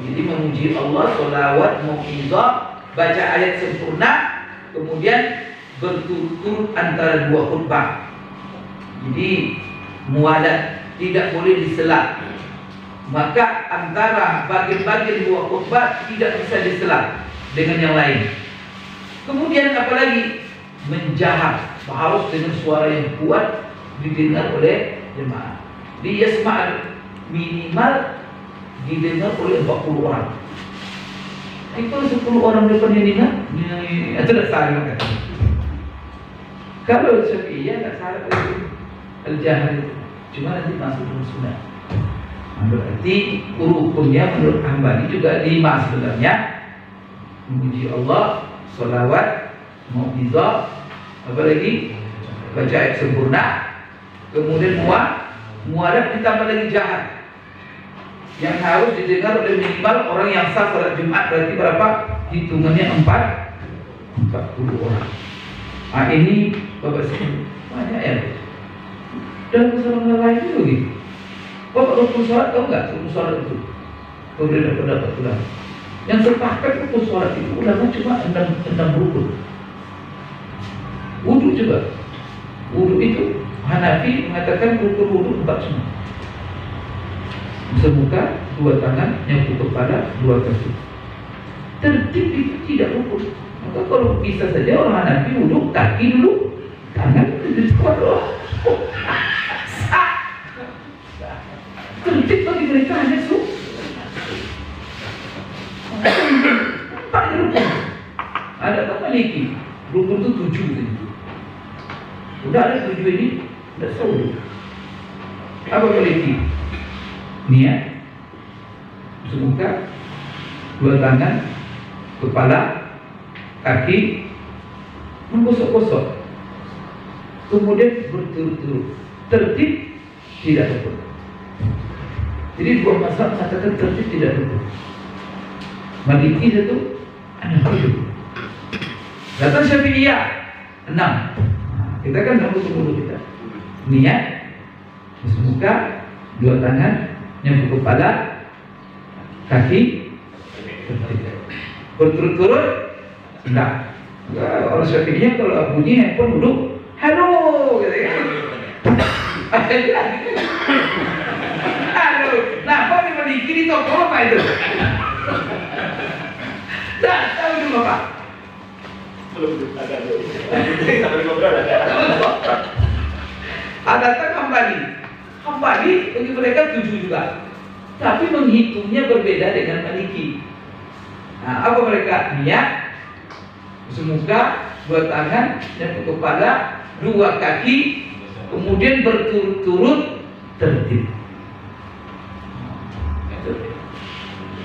Jadi memuji Allah, sholawat, mau'izah, baca ayat sempurna, kemudian berturut-turut antara 2 khutbah. Jadi mualat tidak boleh diselat. Maka antara bagian-bagian 2 khutbah tidak bisa diselat dengan yang lain. Kemudian apalagi menjahar, harus dengan suara yang kuat didengar oleh jemaah. Di yasma' minimal didengar oleh 40 orang. Kalau 10 orang depan yang dengar, itu tidak salah kan? Kalau Syafi'iyah tidak salah al-jahar itu, cuma nanti masuk dalam sunnah. Berarti rukunnya menurut Hambali juga 5 sebenarnya. Memuji Allah, sholawat, mau'izah, apa lagi? Baca ayat sempurna, kemudian mualat ditambah lagi jahat, yang harus didengar oleh minimal orang yang sah salat Jumat. Berarti berapa? Hitungannya 40 orang. Ini Bapak sekalian banyak ya. Dalam masalah lain itu gitu. Bapak rukun salat tahu nggak? Rukun salat itu berbeda pendapat ulama. Yang sepakat rukun salat itu ulama cuma 6 rukun. Wudu juga. Wudu itu Hanafi mengatakan rukun wudu 4 semua. Semuka, 2 tangan, nyapu kepala, 2 kaki. Tertib itu tidak rukun. Maka kalau bisa saja orang Hanafi wudu kaki dulu, tangan dulu. Tertib bagi mereka hanya empat rukun. Ada tak Maliki? Rukun itu 7 gitu. Udah ada 7 ini, udah tahu. Apa Maliki? Niat, semuka, 2 tangan, kepala, kaki, menggosok-gosok, kemudian berturut-turut. Tertib tidak rukun. Jadi 2 mazhab mengatakan tertib tidak rukun. Maliki 1, 7. Datang Syafi'iyah 6. Kita kan 6 dulu kita. Niat, semuka, 2 tangan, nyapu kepala, kaki, berturut-turut. Enggak. Orang Syafi'iyah kalau bunyi handphone duduk, halo, gitu kan? Halo. Nah, kok di Maliki di toko apa itu? Tak tahu itu Bapak. Ada tak Hambali? Hambali bagi mereka 7 juga, tapi menghitungnya berbeda dengan Maliki. Nah, apa mereka? Niat, semuka, 2 tangan, nyapu kepala, 2 kaki, kemudian berturut-turut tertib.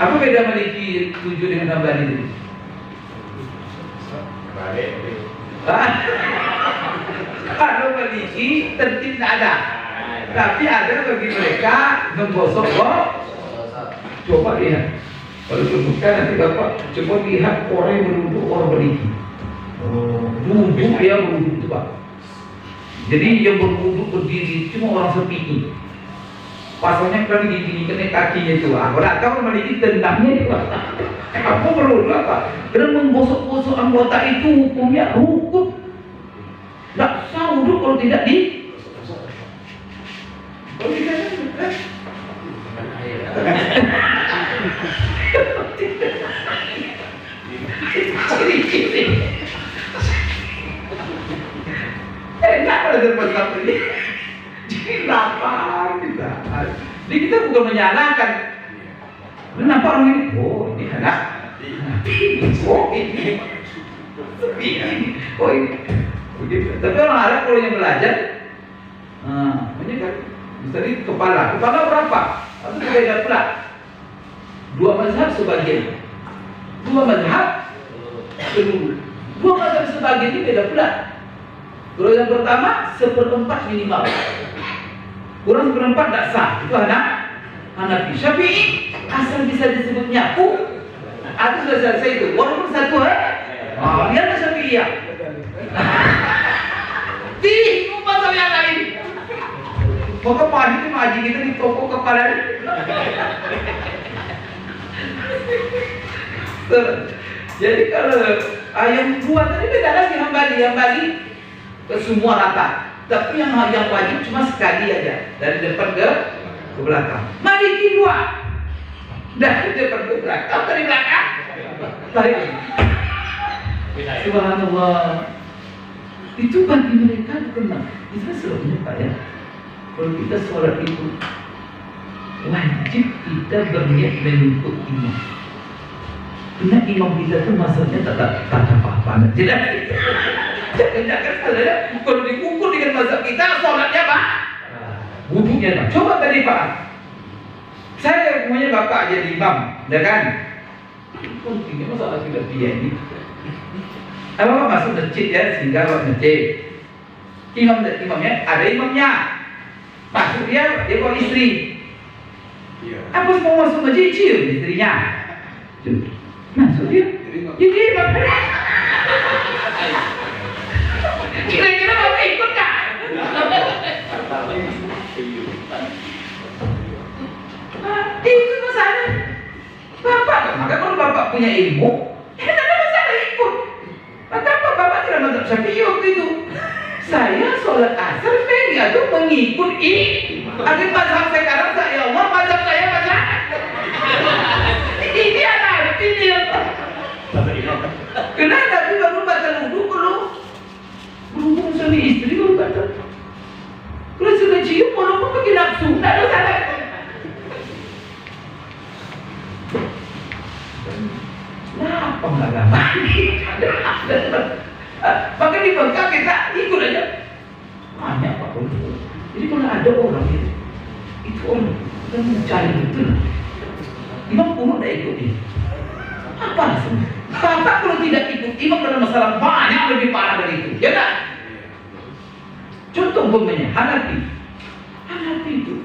Apa beda Maliki 7 dengan Hambali tadi? Kalau Maliki tertib tidak ada, tapi ada bagi mereka menggosok. Coba lihat, kalau semuka nanti Bapak coba lihat orang yang berwudu orang Maliki. Wudhu ya, wudhu itu Pak. Jadi yang berwudhu berdiri cuma orang sepi. Pasalnya kan gini kena kakinya itu. Aku tak tahu mana ini tendangnya itu. Apa perlu apa? Karena menggosok-gosok anggota itu hukumnya hukum. Tak sah wudhu kalau tidak di. Kalau tidak kan? Enak belajar bahasa ini. Jadi lapar kita. Jadi kita bukan menyalahkan. Kenapa orang ini? Oh ini anak. Oh ini. Oh ini. Tapi orang Arab kalau yang belajar, ini kan misalnya kepala berapa? Atau berbeda pula. Dua mazhab sebagian. Dua mazhab seluruh. Dua mazhab sebagian ini beda pula. Kalau yang pertama 1/4 minimal. Kurang 1/4 tidak sah. Itu Hanafi. Syafi'i asal bisa disebut nyapu, atau sudah selesai itu. Walaupun satu dia ada Syafi'i ya. Bingung mazhab yang lain. Maka pagi itu ngaji kita di toko kepala. Jadi kalau yang dua tadi beda lagi Hambali ke semua rata. Tapi yang wajib cuma sekali aja dari depan ke belakang. Maliki dua dari depan ke belakang, dari belakang tarik. Subhanallah. Itu bagi mereka tenang. Itu sebabnya Pak ya. Kalau kita sholat itu wajib kita berniat mengikut imam. Karena imam kita itu maksudnya tak apa-apa. Jangan salah. Kalau diukur dengan mazhab kita, sholatnya Pak, wudhunya Pak. Coba tadi Pak, saya punya bapak jadi imam, ya kan? Pentingnya masalah tidak dia ini. Apa masuk masjid ya, sehingga masjid. Imamnya ada imamnya. Masuk dia bawa istri. Apa semua masuk masjid cium istrinya? Masuk dia. Jadi kira-kira bapak ikut kah? Itu masalah. Bapak, maka kalau bapak punya ilmu, tidak ada masalah ikut. Maka apa bapak tidak mazhab Syafi'i waktu itu? Saya sholat asar saya itu mengikut akhir mazhab sekarang saya Allah mazhab saya mazhab. Ini anak ini apa? Kenapa Nabi baru batal wudhu kalau berhubung suami istri baru batal? Kalau sudah cium walaupun pakai nafsu, tak ada salah. Kenapa nggak mandi? Maka di Mekah kita ikut aja. Banyak Pak. Jadi kalau ada orang itu orang yang mencari betul. Imam Umar tidak ikut ini. Apa alasannya? Bapak kalau tidak ikut imam dalam masalah banyak lebih parah dari itu. Ya tak? Contoh umpamanya Hanafi itu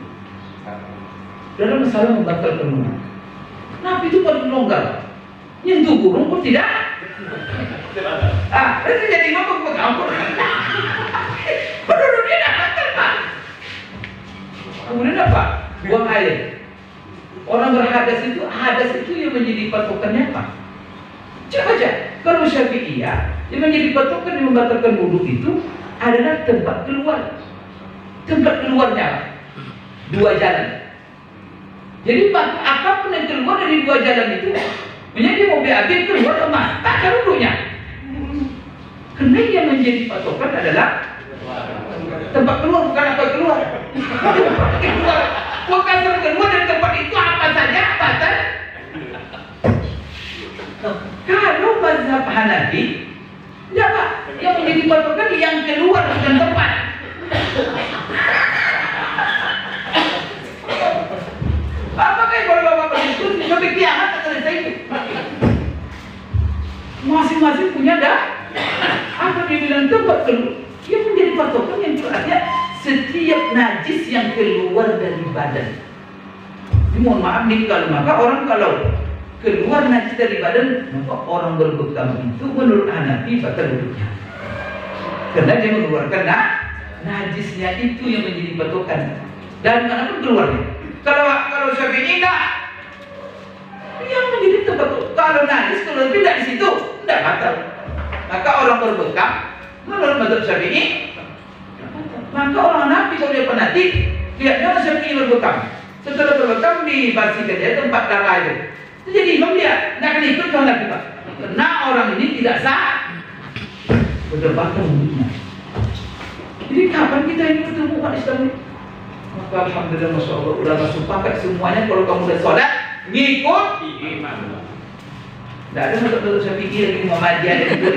dalam masalah membatalkan wudhu. Nabi itu paling longgar. Nyentuh burung pun tidak. Itu jadi imam aku berkampur. Penduduk dia dah batal Pak. Kemudian apa? Buang air. Orang berhadas itu yang menjadi patokannya apa? Coba aja, kalau Syafi'iyah yang menjadi patokan yang membatalkan wudhu itu adalah tempat keluar. Tempat keluarnya dua jalan. Jadi apapun yang keluar dari dua jalan itu, menjadi mau BAB keluar emas, tak ada wudhunya. Karena yang menjadi patokan adalah tempat keluar, bukan apa keluar. Keluar. Bukan keluar dari tempat itu apa saja batal. Kalau mazhab Hanafi, ya Pak, yang menjadi patokan yang keluar bukan tempat. Apakah kalau bapak berdiskusi sampai kiamat tak selesai itu? Masing-masing punya dah. Apa dibilang tempat keluar? Yang menjadi patokan yang artinya setiap najis yang keluar dari badan. Mohon maaf nih, kalau maka orang kalau keluar najis dari badan, maka orang berbekam itu menurut Hanafi batal wudhunya. Karena dia mengeluarkan najisnya itu yang menjadi patokan. Dan manapun keluarnya. Kalau Syafi'i enggak, yang menjadi tempat kalau najis keluar tidak di situ, tidak batal. Maka orang berbekam menurut mazhab Syafi'i, maka orang Hanafi kalau dia penati, lihatnya orang Syafi'i berbekam. Setelah berbekam dibersihkan dia tempat darah itu. Jadi imam dia nak kena ikut orang Hanafi, Pak. Karena orang ini tidak sah berdebatan wudhunya. Jadi kapan kita ini bertemu umat Islam ini? Maka alhamdulillah, masya Allah, ulama sepakat semuanya kalau kamu udah sholat ngikut imam. Tidak ada mazhab Syafi'i lagi Muhammadiyah dan itu.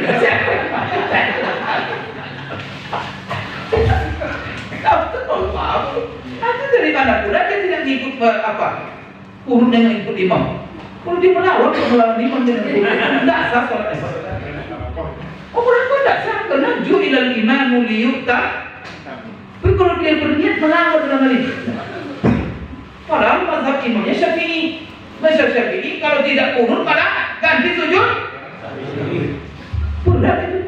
Kau tahu apa? Nanti dari mana pula dia tidak ngikut urut dengan ikut imam. Kalau dia melawan imam dengan urut, tidak sah sholatnya. Oh, berapa tidak sah? Karena ju'ilal imamu liyu'ta. Tapi kalau dia berniat melawan dalam hal ini, padahal mazhab imamnya Syafi'i. Mazhab Syafi'i kalau tidak urut malah ganti sujud. Pula itu.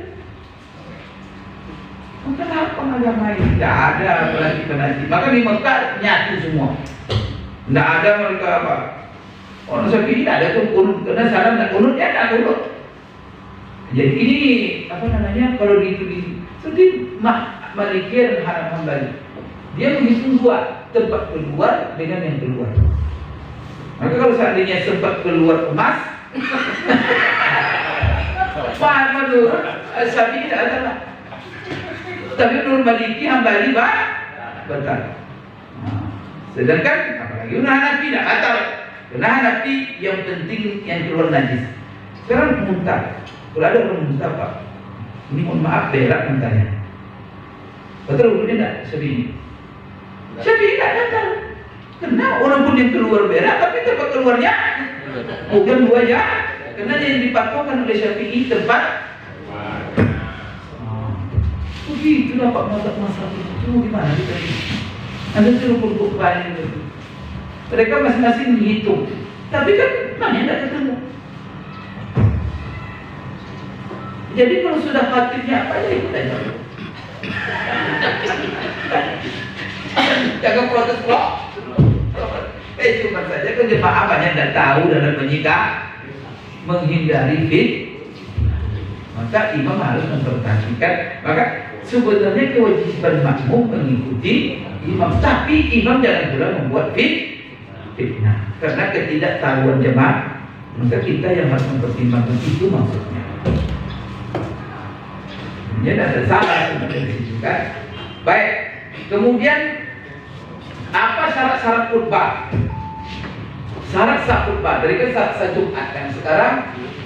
Maka apa agama ini? Tidak ada apalagi penajis. Maka di Mekah nyatu semua. Tidak ada mereka apa. Orang Syafi'i tidak ada tuh urut. Karena salam dan urut ya tidak urut. Jadi ini apa namanya, kalau seperti Malikiyah dan Hambali, dia menghitung dua, tempat keluar dengan yang keluar. Maka kalau seandainya sempat keluar emas, menurut Syafi'i tidak ada lah. Tapi menurut Maliki, Hambali batal. Sedangkan apalagi Hanafi tidak batal. Karena Hanafi yang penting yang keluar najis. Sekarang muntah. Kalau ada orang muntah, Pak, ini mohon maaf berak muntahnya. Betul wudhunya tidak? Syafi'i tidak batal. Karena orang pun yang keluar berak, tapi tempat keluarnya bukan dua ya. Karena yang dipatokkan oleh Syafi'i tempat. Begitulah Pak mazhab masalah itu. Gimana kita ini? Anda suruh berbuat banyak itu. Mereka masing-masing menghitung. Tapi kan mana yang tidak ketemu. Jadi kalau sudah khatibnya apa ya ikut aja. Jangan protes kok. Cuma saja kan jemaah banyak tidak tahu dalam menyikap menghindari fit. Maka imam harus memperhatikan. Maka sebenarnya kewajiban makmum mengikuti imam, tapi imam jangan pula membuat fitnah. Karena ketidaktahuan jemaah, maka kita yang harus mempertimbangkan itu maksudnya. Ini ada salah sebenarnya di situ kan. Baik. Kemudian apa syarat-syarat khutbah? Syarat sah khutbah dari kan syarat Jumat kan. Sekarang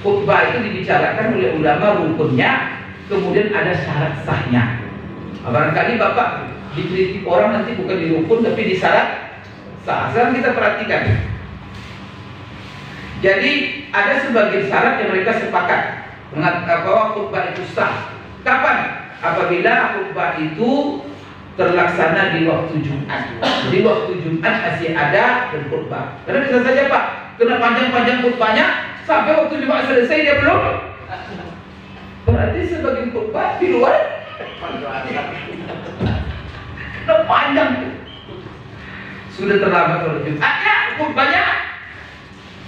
khutbah itu dibicarakan oleh ulama rukunnya, kemudian ada syarat sahnya. Barangkali Bapak dikritik orang nanti bukan di rukun tapi di syarat sah. Sekarang kita perhatikan. Jadi ada sebagian syarat yang mereka sepakat bahwa khutbah itu sah. Kapan? Apabila khutbah itu terlaksana di waktu Jumat. Jadi waktu Jumat masih ada berkhutbah. Karena bisa saja Pak, kena panjang-panjang khutbahnya sampai waktu Jumat selesai dia belum. Berarti sebagian khutbah di luar. Kena panjang. Sudah terlambat kalau Jumatnya khutbahnya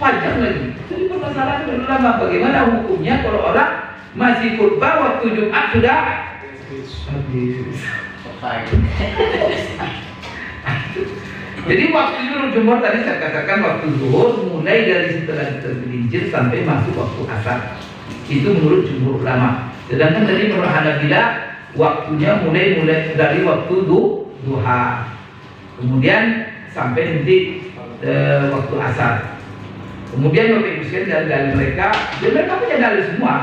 panjang lagi. Jadi permasalahan ulama bagaimana hukumnya kalau orang masih khutbah waktu Jumat sudah habis. Jadi waktu Jumat tadi saya katakan waktu zuhur mulai dari setelah tergelincir sampai masuk waktu asar. Itu menurut jumhur ulama. Sedangkan tadi menurut Hanafilah waktunya mulai dari waktu duha. Kemudian sampai nanti waktu asar. Kemudian Bapak Ibu sekalian dari mereka punya dalil semua.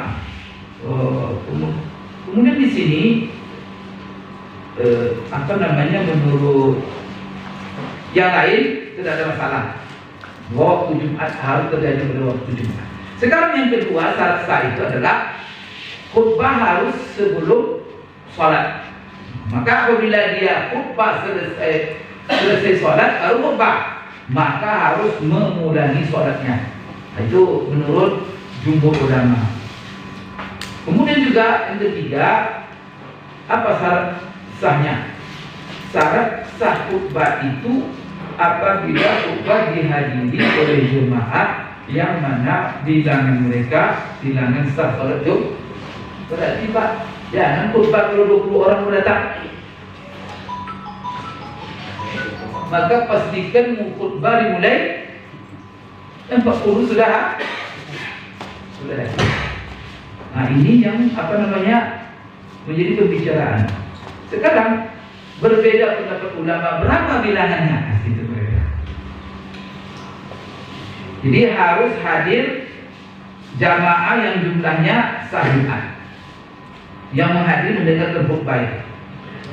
Kemudian di sini menurut yang lain tidak ada masalah. Waktu Jumat harus terjadi pada waktu Jumat. Sekarang yang kedua syarat sah itu adalah khutbah harus sebelum sholat. Maka apabila dia khutbah selesai sholat baru khutbah, maka harus mengulangi sholatnya. Nah, itu menurut jumhur ulama. Kemudian juga yang ketiga, apa syarat sahnya? Syarat sah khutbah itu apabila khutbah dihadiri oleh jemaah yang mana bilangan mereka bilangan sah salat Jumat. Berarti Pak, jangan khutbah kalau 20 orang datang. Maka pastikan khutbah dimulai 40 sudah. Nah, ini yang menjadi pembicaraan. Sekarang berbeda pendapat ulama berapa bilangannya, itu berbeda. Jadi harus hadir jamaah yang jumlahnya sahihan, yang menghadiri mendengarkan khutbah.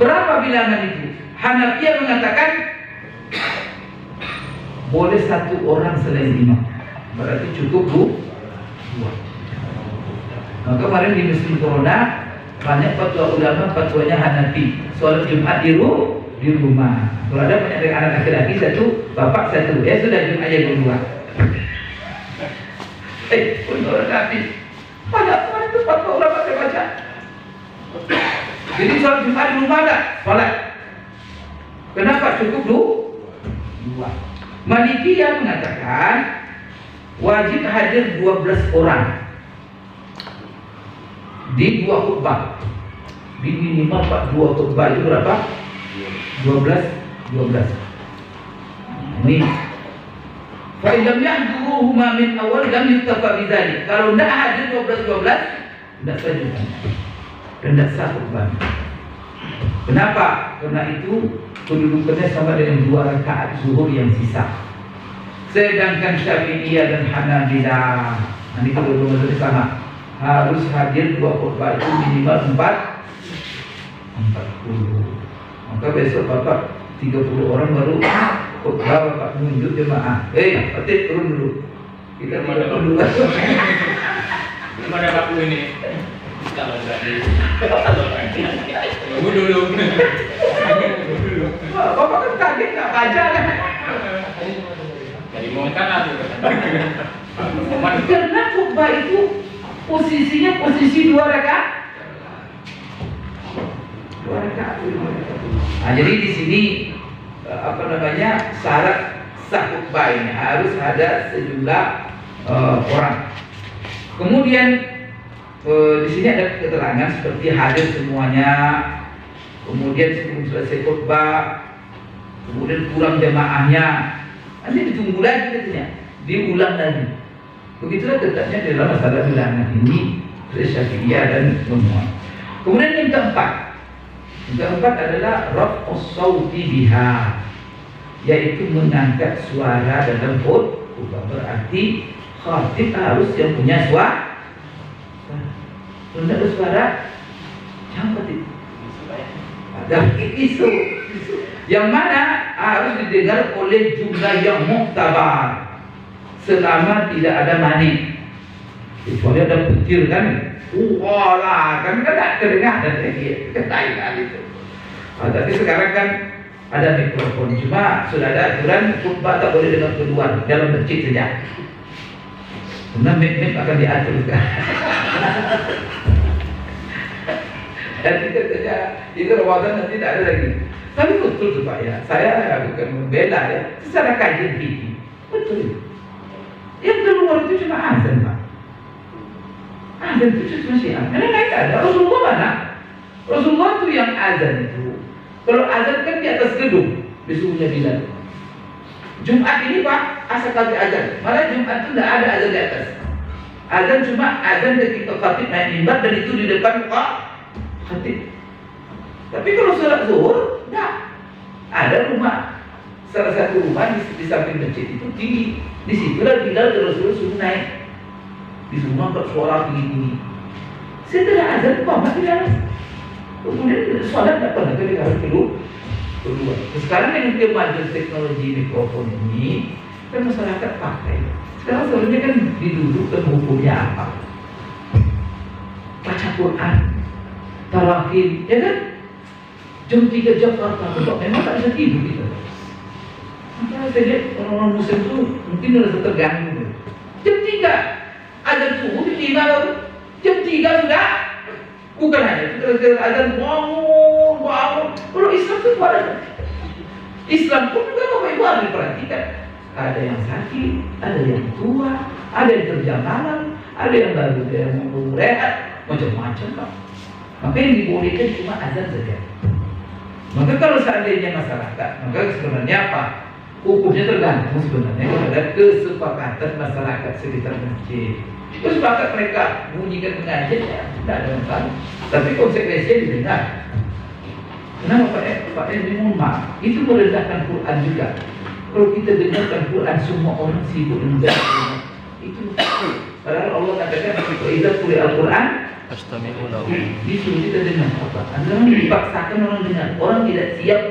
Berapa bilangan itu? Hanafiyah mengatakan boleh 1 orang selain imam, berarti cukup 2. Maka kemarin di Muslim Corona banyak fatwa ulama, fatwanya Hanafi, sholat Jumat di rumah. Kalau ada banyak dari anak laki-laki 1, bapak 1, ya sudah Jumat aja berdua. Untuk Hanafi banyak kemarin itu fatwa ulama saya baca. Jadi sholat Jumat di rumah ada sholat. Kenapa cukup 2? Malikiyah mengatakan wajib hadir 12 orang di 2 khutbah. Di minimal 2 khutbah itu berapa? 12. Ini fa illam yahduruhuma min awal lam yuttafa bidzalik. Kalau tidak hadir 12 tidak sah juga. Dan tidak sah khutbah. Kenapa? Karena itu kedudukannya sama dengan 2 rakaat zuhur yang sisa. Sedangkan Syafi'iyah dan Hanabilah, ini kedua-duanya sama, harus hadir 2 khutbah itu minimal 40. Maka besok bapak 30 orang baru khutbah, bapak menunjuk jemaah. Patip turun dulu. Kita tidak perlu. Belum ada waktu ini. Kalau berani. Tunggu dulu. Bapak kan kaget nggak baca kan? Jadi mungkin nanti. Karena khutbah itu posisinya posisi 2 rakaat. 2 rakaat. Nah, jadi di sini syarat sah khutbah ini harus ada sejumlah orang. Kemudian di sini ada keterangan seperti hadir semuanya. Kemudian sebelum selesai khutbah, kemudian pulang jemaahnya, nanti ditunggu lagi katanya, diulang lagi. Begitulah ketatnya dalam masalah bilangan ini Syafi'iyah dan semua. Kemudian yang keempat adalah raf'us sauti biha, yaitu mengangkat suara dalam khutbah. Berarti khatib harus yang punya suara. Kalau tidak ada suara, jangan khatib. Dan isu yang mana harus didengar oleh jumlah yang muktabar selama tidak ada mani. Kecuali ada petir kan, kan tak terdengar dan lagi ketaikan itu. Tapi sekarang kan ada mikrofon, cuma sudah ada aturan khutbah tak boleh dengar keluar dalam masjid saja. Karena mic akan diatur kan. Dan kita saja itu Ramadan nanti tidak ada lagi. Tapi betul tuh Pak ya, saya bukan membela ya, secara kajian fikih betul. Yang keluar itu cuma azan Pak. Azan itu cuma syiar. Karena nggak ada. Rasulullah mana? Rasulullah itu yang azan itu. Kalau azan kan di atas gedung, disuruhnya Bilal. Jumat ini Pak, asal kaki azan. Malah Jumat itu tidak ada azan di atas. Azan cuma azan ketika khatib naik mimbar dan itu di depan khatib. Tapi kalau sholat zuhur, enggak. Ada rumah, salah satu rumah di samping masjid itu tinggi. Di situlah Bilal dan Rasulullah suruh naik. Disuruh angkat suara tinggi-tinggi. Setelah azan, Muhammad di dalam. Kemudian sholat tidak pernah kedengaran kedua. Sekarang dengan kemajuan teknologi mikrofon ini, kan masyarakat pakai. Sekarang sebenarnya kan didudukkan hukumnya apa? Baca Quran, tarawih, ya kan? Jam 3 Jakarta, memang tak bisa tidur kita. Maka saya lihat orang-orang muslim itu mungkin merasa terganggu. Jam 3 azan subuh di 5 baru. Jam 3 sudah. Bukan hanya azan bangun. Kalau Islam itu ada. Islam pun juga Bapak Ibu harus diperhatikan. Ada yang sakit, ada yang tua, ada yang kerja malam, ada yang baru rehat, macam-macam Pak. Maka yang dibolehkan cuma azan saja. Maka kalau seandainya masyarakat, maka sebenarnya apa? Hukumnya tergantung sebenarnya kepada kesepakatan masyarakat sekitar masjid. Terus sepakat mereka bunyikan pengajian, ya tidak ada masalah. Tapi konsekuensinya didengar. Kenapa Pak Edi mohon maaf? Itu merendahkan Quran juga. Kalau kita dengarkan Quran semua orang sibuk mendengar itu. Padahal Allah katakan idza quri'a al-Quran disuruh kita dengar apa? Jangan dipaksakan orang dengar. Orang tidak siap.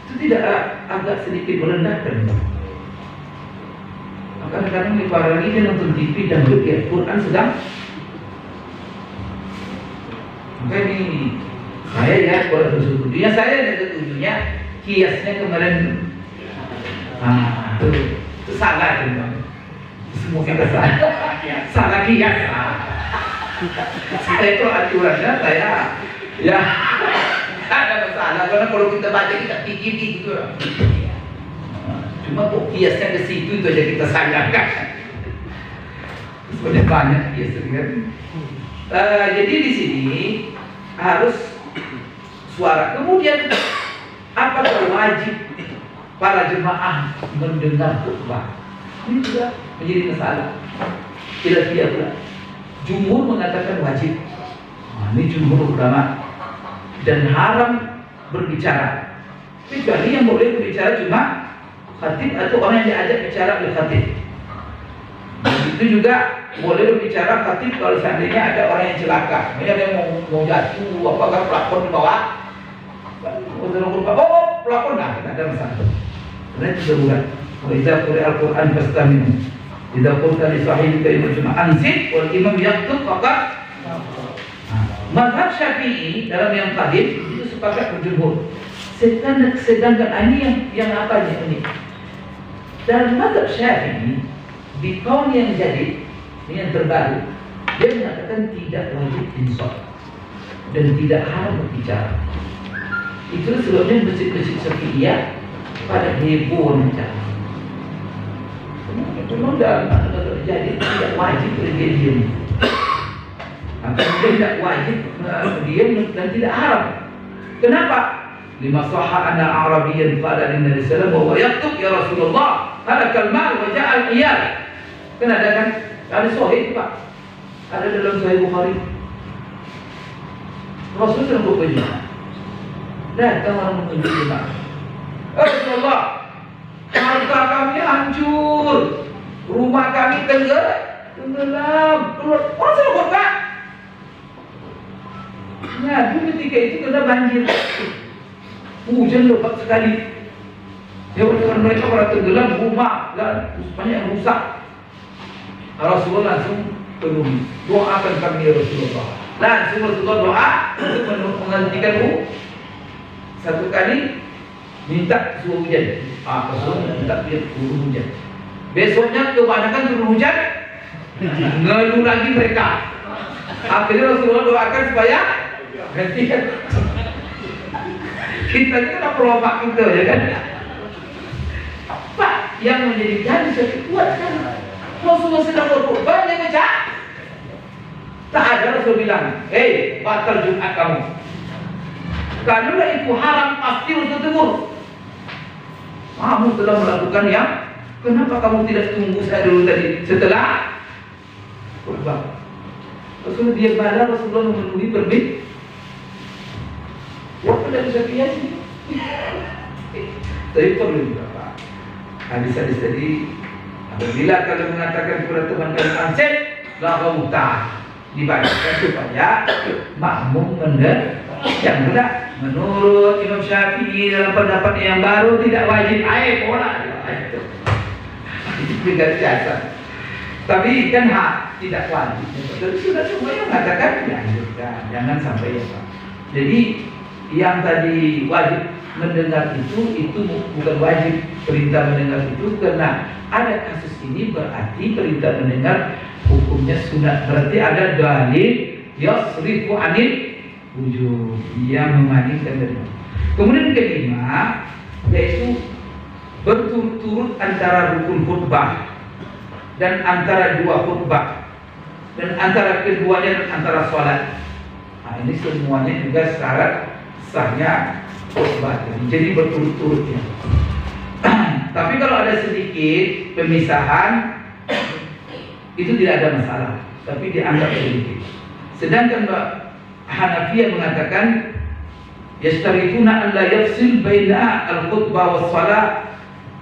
Itu tidak agak sedikit merendahkan. Kadang-kadang di para dia nonton TV dan berpikir Quran sedang. Maka ini saya ya kalau sesungguhnya saya ada ketujuhnya kiasnya kemarin itu salah teman. Semua kita salah kias. Saya itu aturannya saya ya ada masalah karena kalau kita baca kita pikir gitu. Cuma kok kiasnya ke situ itu aja kita sayangkan. Sebenarnya banyak kias kan. Jadi di sini harus suara. Kemudian apakah wajib para jemaah mendengar khutbah? Ini juga menjadi masalah. Tidak pula. Jumhur mengatakan wajib. Ini jumhur ulama dan haram berbicara. Kecuali yang boleh berbicara cuma khatib atau orang yang diajak bicara oleh khatib. Itu juga boleh berbicara khatib kalau seandainya ada orang yang celaka. Misalnya mau jatuh, apakah pelakon di bawah? Pelakon tidak ada masalah. Karena itu darurat. Idza quri'a al-Quran fastami'u. Idza qulta li sahibika cuma anzid wal imam yaktub faqat. Mazhab Syafi'i dalam yang qadim itu sepakat berjumhur. Sedangkan ini yang apa ini? Dalam mazhab Syafi'i di kaum yang jadi ini yang terbaru, dia mengatakan tidak wajib insaf dan tidak haram berbicara. Itu sebabnya masjid-masjid Syafi'iyah pada heboh macam. Memang dalam terjadi tidak wajib berdiam. Akan tidak wajib diam dan tidak haram. Kenapa? Lima sahha anna Arabiyyan qala lin Nabi sallallahu alaihi wasallam wa yaktub ya Rasulullah halakal mal wa ja'al iyal. Kan ada kan? Ada sahih Pak. Ada dalam Sahih Bukhari. Rasul sedang bekerja. Datang orang mengunjungi Pak. Rasulullah, harta kami hancur, rumah kami tenggelam, keluar. Orang sedang bekerja. Nah, ketika itu kena banjir. Hujan lebat sekali. Ya, oleh mereka pada tenggelam, rumah dan banyak yang rusak. Rasulullah langsung penuhi, doakan kami ya Rasulullah. Langsung Rasulullah doa untuk menghentikan satu kali minta suruh hujan. Rasulullah minta turun hujan. Besoknya kebanyakan turun hujan, ngeluh lagi mereka. Akhirnya Rasulullah doakan supaya hentikan. Kita ini kan pelompak kita ya kan. Pak, yang menjadi janji saya kuat kan. Rasulullah sedang berkorban dia baca. Tak ada Rasul bilang, hei batal Jumat kamu. Kalau itu haram pasti Rasul tegur. Kamu telah melakukan yang, kenapa kamu tidak tunggu saya dulu tadi setelah korban? Rasulullah dia bala Rasulullah memenuhi permit. Waktu dari Syafi'iyah sini. Tapi perlu juga Pak. Hadis-hadis tadi, apabila kalau mengatakan kepada teman kalian ansep, la muhtah dibacakan supaya makmum mendengar. Yang benar menurut Imam Syafi'i dalam pendapat yang baru tidak wajib pola itu tidak biasa. Tapi kan hak tidak wajib. Jadi sudah semuanya mengatakan ya jangan sampai ya Pak. Jadi yang tadi wajib mendengar itu bukan wajib. Perintah mendengar itu karena ada kasus ini berarti perintah mendengar hukumnya sunat. Berarti ada dalil yasrifu anil wujub yang memalingkan dari. Kemudian kelima yaitu berturut-turut antara rukun khutbah dan antara dua khutbah dan antara keduanya dan antara sholat. Nah, ini semuanya juga syarat sahnya khutbah. Jadi berturut-turut ya. Tapi kalau ada sedikit pemisahan itu tidak ada masalah, tapi dianggap sedikit. Sedangkan Hanafiyah mengatakan yashtarifuna an la yafsil baina al-khutbah was shalah.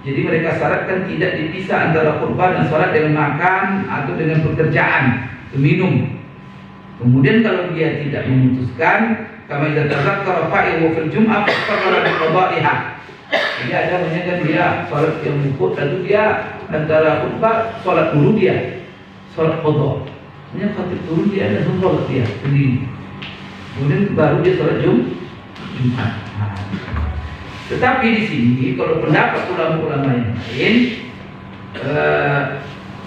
Jadi mereka syaratkan tidak dipisah antara khutbah dan salat dengan makan atau dengan pekerjaan, minum. Kemudian kalau dia tidak memutuskan, kama idza tazakkara fa'ihu fil jum'ah faqara bi qada'iha. Jadi ada kan dia salat yang mukut lalu dia antara khutbah salat dulu dia salat qada. Ini khatib turun dia dan salat dia sendiri. Kemudian baru dia salat Jumat. Tetapi di sini kalau pendapat ulama-ulama yang lain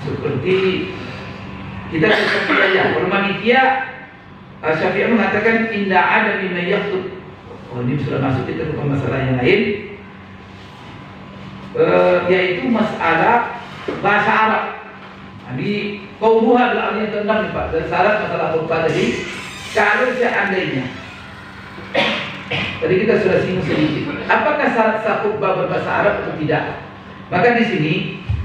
seperti kita seperti aja kalau Malikiyah Syafi'iyah mengatakan inda ada mimma yakhutub. Oh, ini sudah masuk kita ke masalah yang lain, yaitu masalah bahasa Arab. Di qauluha bil artinya tentang Pak dan syarat masalah khutbah tadi. Kalau seandainya tadi kita sudah singgung sedikit, apakah syarat sah khutbah berbahasa Arab atau tidak? Maka di sini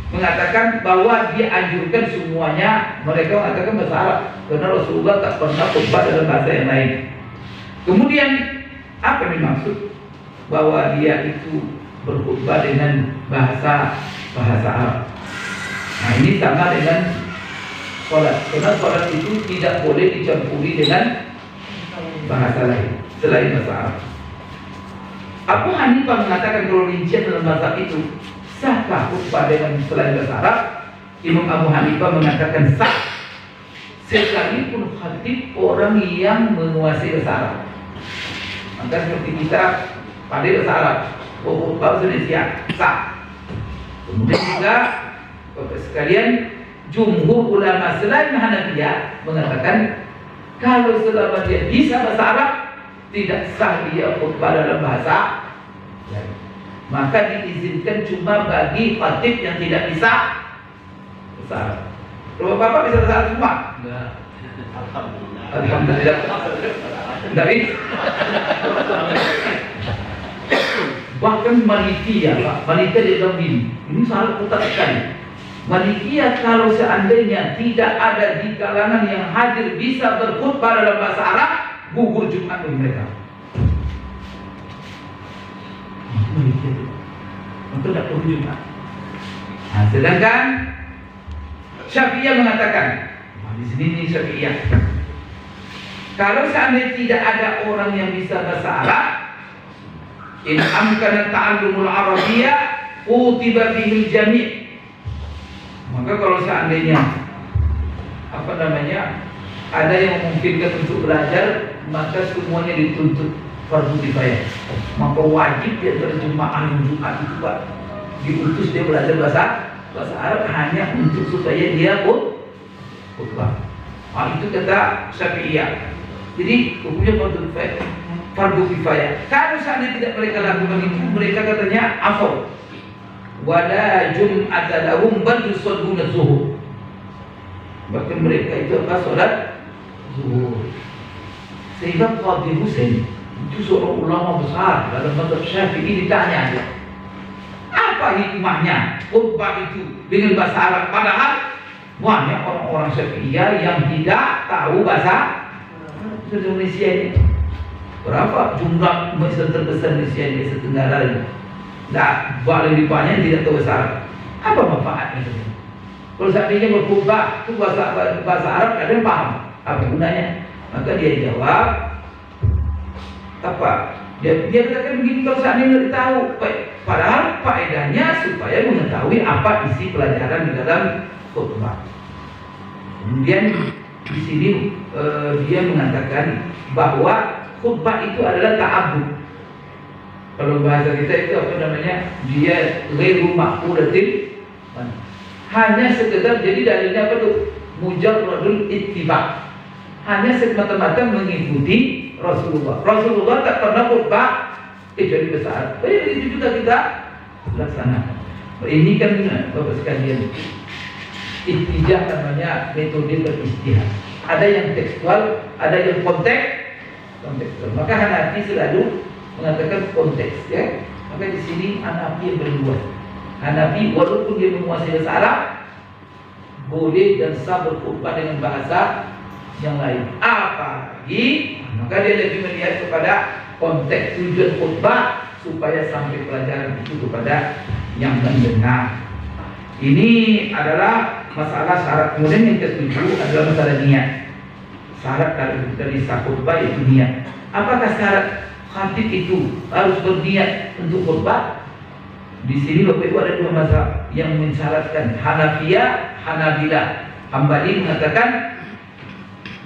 mengatakan bahwa dia anjurkan semuanya, mereka mengatakan bahasa Arab karena Rasulullah tak pernah khutbah dalam bahasa yang lain. Kemudian apa yang dimaksud bahwa dia itu berkhutbah dengan bahasa Arab? Nah, ini sama dengan sholat, karena sholat itu tidak boleh dicampuri dengan bahasa lain selain bahasa Arab. Abu Hanifah mengatakan kalau rincian dalam bahasa itu sahkah khutbah dengan selain bahasa Arab? Imam Abu Hanifah mengatakan sah, sekalipun khatib orang yang menguasai bahasa Arab. Maka seperti kita pada bahasa Arab, khutbah Indonesia sah. Kemudian juga Bapak sekalian, jumhur ulama selain Hanafiyah mengatakan kalau selama dia bisa bahasa Arab tidak sah dia khutbah dalam bahasa lain. Maka diizinkan cuma bagi khatib yang tidak bisa bahasa Arab. Kalau Bapak bisa bahasa Arab semua? Enggak. Alhamdulillah. Dari bahkan Malikiyah, Pak. Malikiyah dia bilang ini salah ketat sekali. Malikiyah kalau seandainya tidak ada di kalangan yang hadir bisa berkhutbah dalam bahasa Arab, gugur Jumat bagi mereka. Maka tidak perlu Jumat. Nah, sedangkan Syafi'iyah mengatakan, di sini nih Syafi'iyah, kalau seandainya tidak ada orang yang bisa bahasa Arab, in amkana ta'allumul Arabiyyah utiba bihil jami'. Maka kalau seandainya ada yang memungkinkan untuk belajar, maka semuanya dituntut fardu kifayah. Maka wajib dia berjemaah Jumat itu Pak, diutus dia belajar bahasa Arab hanya untuk supaya dia khutbah. Itu kata Syafi'iyah. Jadi hukumnya fardu kifayah. Kalau seandainya tidak mereka lakukan itu, mereka katanya afau. Wala jum'ata lahum bal yusalluna zuhur. Bahkan mereka itu apa? Salat zuhur. Sehingga Qadhi Husain itu seorang ulama besar dalam mazhab Syafi'i ditanya aja, apa hikmahnya khutbah itu dengan bahasa Arab? Padahal banyak orang-orang Syafi'iyah yang tidak tahu bahasa Indonesia ini. Berapa jumlah Muslim terbesar di Asia Tenggara ini? Nah, paling banyak tidak tahu bahasa Arab. Apa manfaatnya itu? Kalau seandainya berkhutbah itu bahasa Arab, kadang paham apa gunanya? Maka dia jawab apa? Dia katakan begini, kalau seandainya tidak tahu, padahal faedahnya supaya mengetahui apa isi pelajaran di dalam khutbah. Kemudian di sini dia mengatakan bahwa khutbah itu adalah ta'abbud. Kalau bahasa kita itu apa namanya? Dia ghairu ma'qulatin. Hanya sekedar, jadi dalilnya apa tuh? Mujarradul ittiba. Hanya semata-mata mengikuti Rasulullah. Rasulullah tak pernah khutbah kecuali besar. Begitu juga kita laksanakan. Ini kan Bapak sekalian, istijah namanya metode beristihad. Ada yang tekstual, ada yang kontekstual. Maka Hanafi selalu mengatakan konteks, ya. Maka di sini Hanafi yang berluas. Hanafi walaupun dia menguasai bahasa Arab, boleh dan sah berkhutbah dengan bahasa yang lain. Apalagi, maka dia lebih melihat kepada konteks tujuan khutbah supaya sampai pelajaran itu kepada yang mendengar. Ini adalah masalah syarat. Kemudian yang ketujuh adalah masalah niat. Syarat dari sah khutbah itu niat. Apakah syarat khatib itu harus berniat untuk khutbah? Di sini Bapak Ibu ada dua mazhab yang mensyaratkan. Hanafiyah, Hanabilah. Hambali mengatakan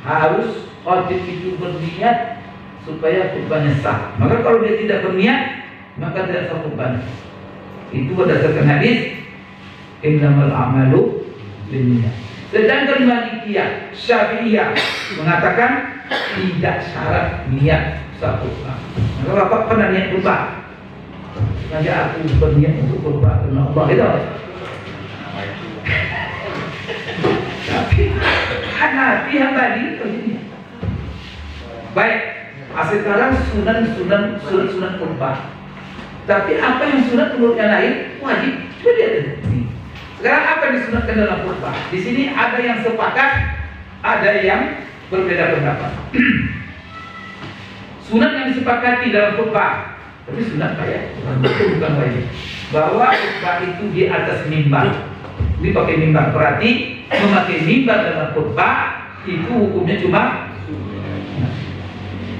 harus khatib itu berniat supaya khutbahnya sah. Maka kalau dia tidak berniat, maka tidak sah khutbahnya. Itu berdasarkan hadis innamal a'malu binniyat. Sedangkan Malikiyah, Syafi'iyah mengatakan tidak syarat niat sah khutbah. Maka Bapak pernah niat khutbah? Sengaja aku berniat untuk khutbah karena Allah itu. Tapi Hanafi Hambali baik. Sekarang sunan khutbah. Tapi apa yang sunat menurut yang lain wajib. Coba lihat. Sekarang apa yang disunatkan dalam khutbah? Di sini ada yang sepakat, ada yang berbeda pendapat. Sunat yang disepakati dalam khutbah, tapi sunat kayak bukan wajib. Bahwa khutbah itu di atas mimbar. Ini pakai mimbar. Berarti memakai mimbar dalam khutbah itu hukumnya cuma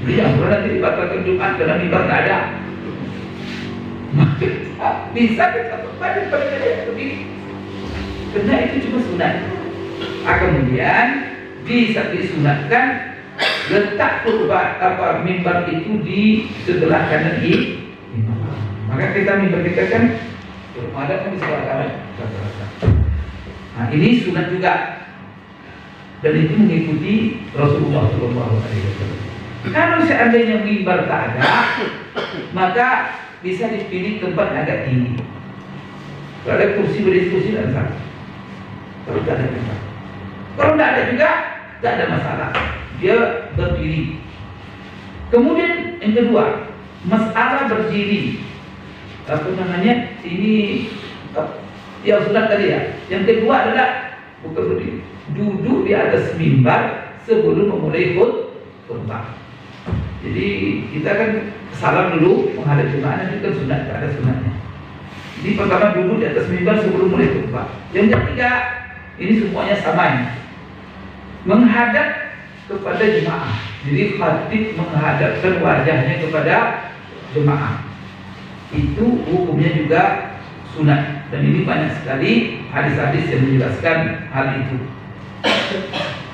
jangan nanti dibatalkan Jumat karena mimbar tak ada. Bisa kita berpaling pada yang begini. Karena itu cuma sunat. Kemudian bisa disunatkan letak khutbah mimbar itu di sebelah kanan imam. Maka kita mimbar kita kan ada kan di sebelah kanan. Nah, ini sunat juga. Dan itu mengikuti Rasulullah SAW. Kalau seandainya mimbar tak ada, maka bisa dipilih tempat agak tinggi. Kalau ada kursi berdiskusi dan sama. Kalau tidak ada tempat. Kalau tidak ada juga, tidak ada masalah. Dia berdiri. Kemudian yang kedua, masalah berdiri. Apa namanya? Ini yang sudah tadi ya. Yang kedua adalah bukan berdiri, duduk di atas mimbar sebelum memulai khutbah. Jadi kita kan salam dulu menghadap jemaah, itu kan sunat, ada sunatnya. Jadi pertama duduk di atas mimbar sebelum mulai khutbah. Yang ketiga, ini semuanya sama ini. Menghadap kepada jemaah. Jadi khatib menghadapkan wajahnya kepada jemaah. Itu hukumnya juga sunat. Dan ini banyak sekali hadis-hadis yang menjelaskan hal itu.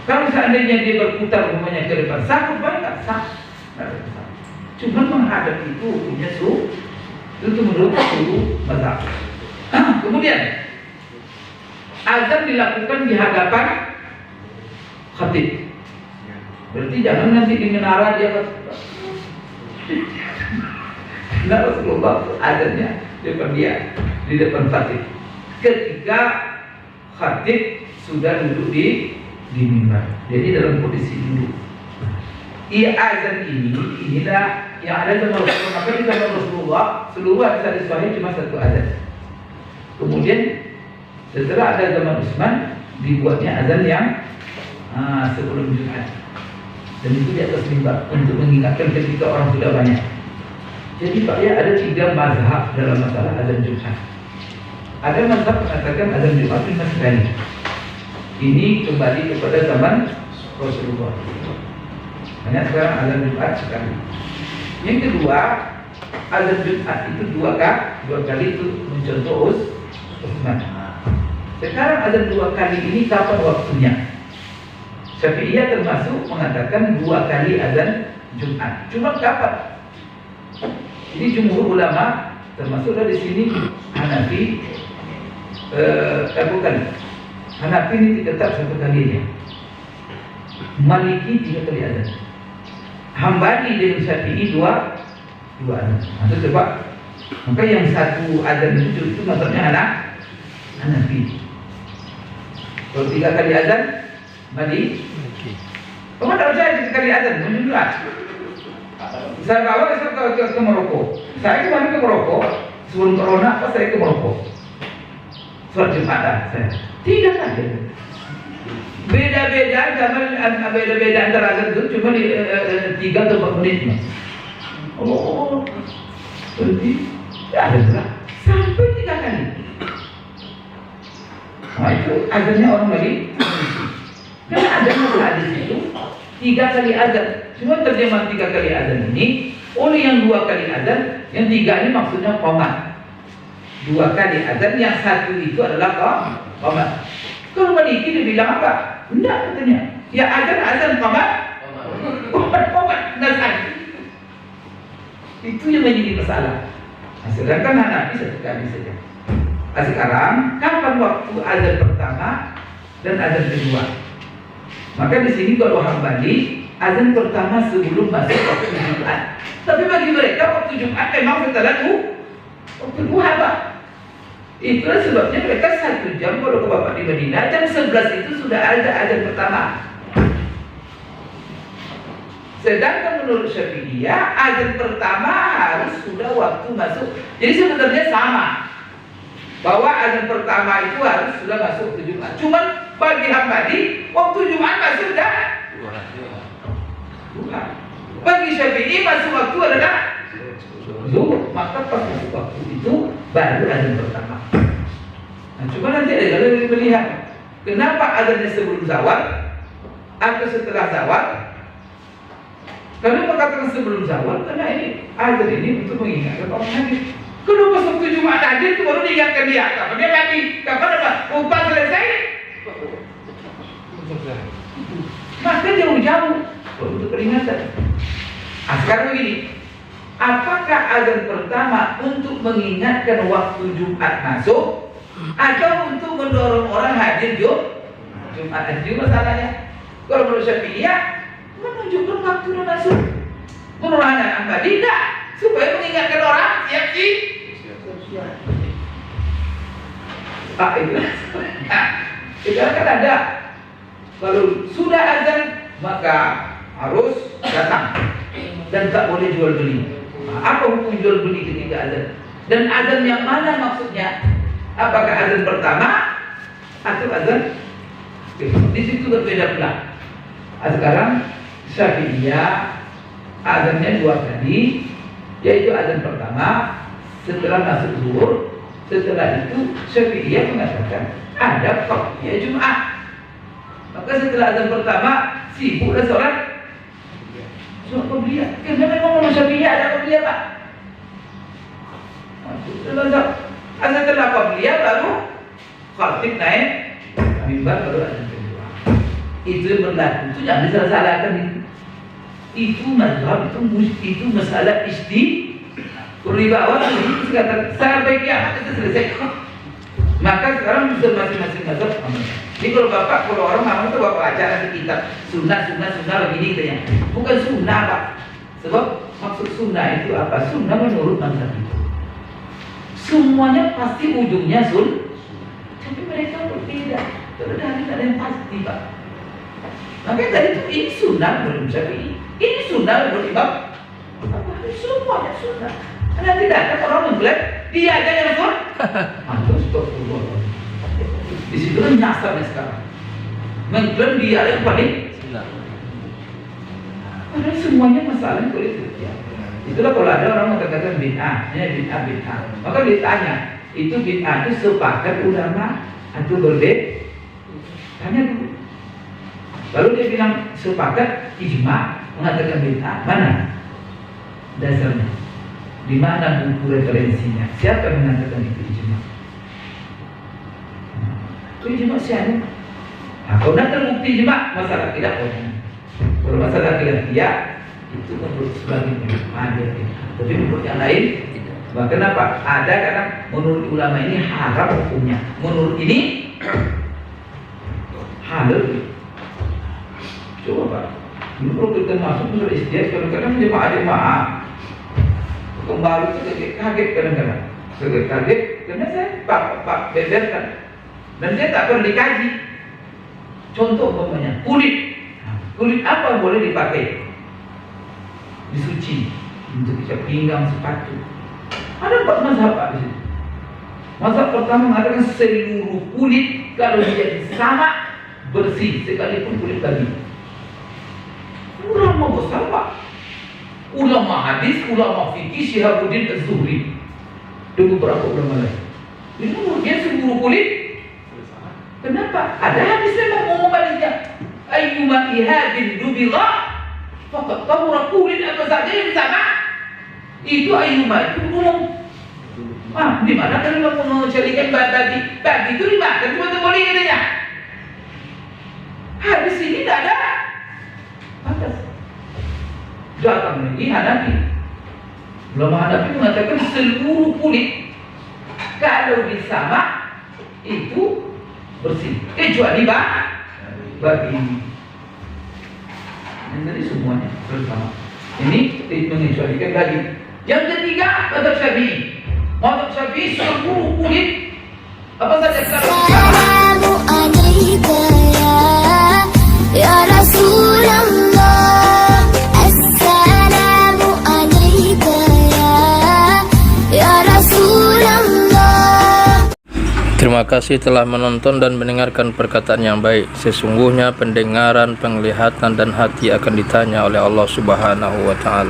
Kalau seandainya dia berputar umumnya ke depan, sah khutbah tak sah. Cuma menghadap itu hukumnya itu menurut mazhab. Kemudian azan dilakukan di hadapan khatib. Berarti jangan nanti di menara dia Nah Rasulullah azannya di depan khatib. Ketika khatib sudah duduk di mimbar. Jadi dalam posisi duduk. Azan inilah yang ada zaman Rasulullah. Maka di zaman Rasulullah seluruh hadis sahih cuma satu azan. Kemudian setelah ada zaman Utsman dibuatnya azan yang sebelum Jumat. Dan itu di atas mimbar untuk mengingatkan ketika orang sudah banyak. Jadi Pak ya, ada 3 mazhab dalam masalah azan Jumat. Ada mazhab mengatakan azan Jumat 5 kali. Ini kembali kepada zaman Rasulullah. Hanya sekarang azan Jumat sekali. Yang kedua, azan Jumat itu 2 kali itu mencontoh Utsman. Sekarang azan 2 kali ini kapan waktunya? Syafi'iyah termasuk mengatakan 2 kali azan Jumat. Cuma kapan? Jadi jumhur ulama termasuk dari sini Hanafi, bukan Hanafi ini tetap satu kalinya, Maliki 3 kali azan, Hambali dengan Syafi'i dua azan. Maksud sebab maka yang satu azan itu maksudnya Hanafi. Kalau 3 kali azan Maliki. Kamu tak percaya 3 kali azan, menunjukkan. Saya bawa ke Maroko. Saya kemarin ke Maroko sebelum corona, pas saya ke Maroko. Sholat Jumat saya 3 kali. Beda-beda zaman, beda-beda antara azan itu cuma di 3 atau 4 menit. Oh, berarti ada pula sampai 3 kali. Nah itu azannya orang lagi. Karena azannya hadis itu 3 kali azan. Cuma terjemahan 3 kali azan ini oleh yang 2 kali azan, yang 3 ini maksudnya qomat. 2 kali azan, yang 1 itu adalah qomat. Kalau Maliki dia bilang apa? Enggak katanya. Ya azan qomat. Qomat. Itu yang menjadi masalah. Nah, sedangkan Hanafi 1 kali saja. Nah, sekarang kapan waktu azan pertama dan azan kedua? Maka di sini kalau Hambali azan pertama sebelum masuk waktu Jumat. Tapi bagi mereka waktu Jumat memang setelah waktu duha, Pak. Itulah sebabnya mereka 1 jam kalau ke Bapak di Madinah, jam 11 itu sudah ada azan pertama. Sedangkan menurut Syafi'iyah azan pertama harus sudah waktu masuk. Jadi sebenarnya sama, bahwa azan pertama itu harus sudah masuk ke Jumat. Cuman bagi Hambali waktu Jumat masuk dah. Bagi Syafi'i masuk waktu adalah zuhur. Maka pas masuk waktu itu baru azan pertama. Nah, cuma nanti ada yang melihat kenapa azannya sebelum zawal atau setelah zawal. Karena mengatakan sebelum zawal karena ini azan ini untuk mengingatkan orang hadis. Kalau pas waktu Jumat aja itu baru diingatkan dia. Kapan dia mati? Kapan apa? Upah selesai. Maka jauh-jauh untuk peringatan. Nah, sekarang begini, apakah azan pertama untuk mengingatkan waktu Jumat masuk atau untuk mendorong orang hadir Jumat? Itu masalahnya. Kalau menurut Syafi'iyah menunjukkan waktu masuk. Menurut Hambali tidak, supaya mengingatkan orang siap sih. Pak itu. Nah, sekarang kan ada. Kalau sudah azan maka harus datang dan tak boleh jual beli. Nah, apa hukum jual beli ketika azan? Dan azan yang mana maksudnya? Apakah azan pertama atau azan? Di situ berbeda pula. Nah, sekarang Syafi'iyah azannya 2 kali, yaitu azan pertama setelah masuk zuhur. Setelah itu Syafi'iyah mengatakan ada qabliyah Jumat. Maka setelah azan pertama sibuklah sholat qabliyah. Karena memang orang Syafi'iyah ada qabliyah, Pak. Setelah qabliyah baru khatib naik mimbar baru azan kedua. Itu yang berlaku. Itu jangan disalah-salahkan itu. Itu mazhab, itu masalah Perlibawan ini sampai kiamat itu selesai. Maka sekarang bisa masing-masing mazhab. Jadi kalau orang ngomong itu bapak acara di kitab sunnah begini katanya. Bukan sunnah, Pak. Sebab maksud sunnah itu apa? Sunnah menurut mazhab itu. Semuanya pasti ujungnya tapi mereka berbeda. Dari ada yang pasti, Pak. Makanya tadi itu ini sunnah menurut Syafi'i. Ini sunnah menurut Imam. Ini semuanya sunnah. Karena tidak ada orang mengklaim dia aja yang betul. Di situ kan nyasarnya sekarang. Mengklaim dia yang paling. Karena semuanya masalahnya politik. Ya. Itulah kalau ada orang mengatakan bid'ah, bid'ah. Maka ditanya, itu bid'ah itu sepakat ulama atau berbeda? Tanya dulu. Lalu dia bilang sepakat ijma mengatakan bid'ah. Mana dasarnya? Di mana buku referensinya? Siapa yang mengatakan itu ijma? Itu ijma siapa? Nah, kalau tidak terbukti ijma, masalah tidak boleh. Kalau masalah khilafiyah, Itu menurut sebagian ada, tapi menurut yang lain kenapa? Ada kadang menurut ulama ini haram hukumnya, menurut ini halal. Coba Pak, ini kalau kita masuk menurut istiadat, kadang-kadang jemaah kembali itu kaget kadang-kadang, kaget karena saya Pak beberkan dan dia tak pernah dikaji. Contoh umpamanya kulit apa boleh dipakai disuci untuk ikat pinggang, sepatu. Ada 4 mazhab Pak di situ. Mazhab pertama mengatakan seluruh kulit kalau dia sama bersih sekalipun kulit babi. Ulama besar Pak, ulama hadis, ulama fikih, Syihabuddin Az-Zuhri dan beberapa ulama lain. Ini menurut dia seluruh kulit. Kenapa? Ada hadis memang ngomong baliknya. Ayyuma ihadin dubila faqad tahura, kulit apa saja yang sama. Itu ayyuma itu umum. Di mana kalau mau mencarikan babi itu dimakan cuma boleh katanya. Hadis ini tidak ada. Pantas. Datang lagi Hanafi. Ulama Hanafi mengatakan seluruh kulit kalau disama itu bersih, kecuali babi. Yang tadi semuanya bersama. Ini mengecualikan babi. Yang ketiga mazhab Syafi'i. Mazhab Syafi'i seluruh kulit apa saja kalau Assalamu alayka ya Rasulullah. Assalamu alayka ya Rasulullah. Terima kasih telah menonton dan mendengarkan perkataan yang baik. Sesungguhnya pendengaran, penglihatan, dan hati akan ditanya oleh Allah Subhanahu wa Ta'ala.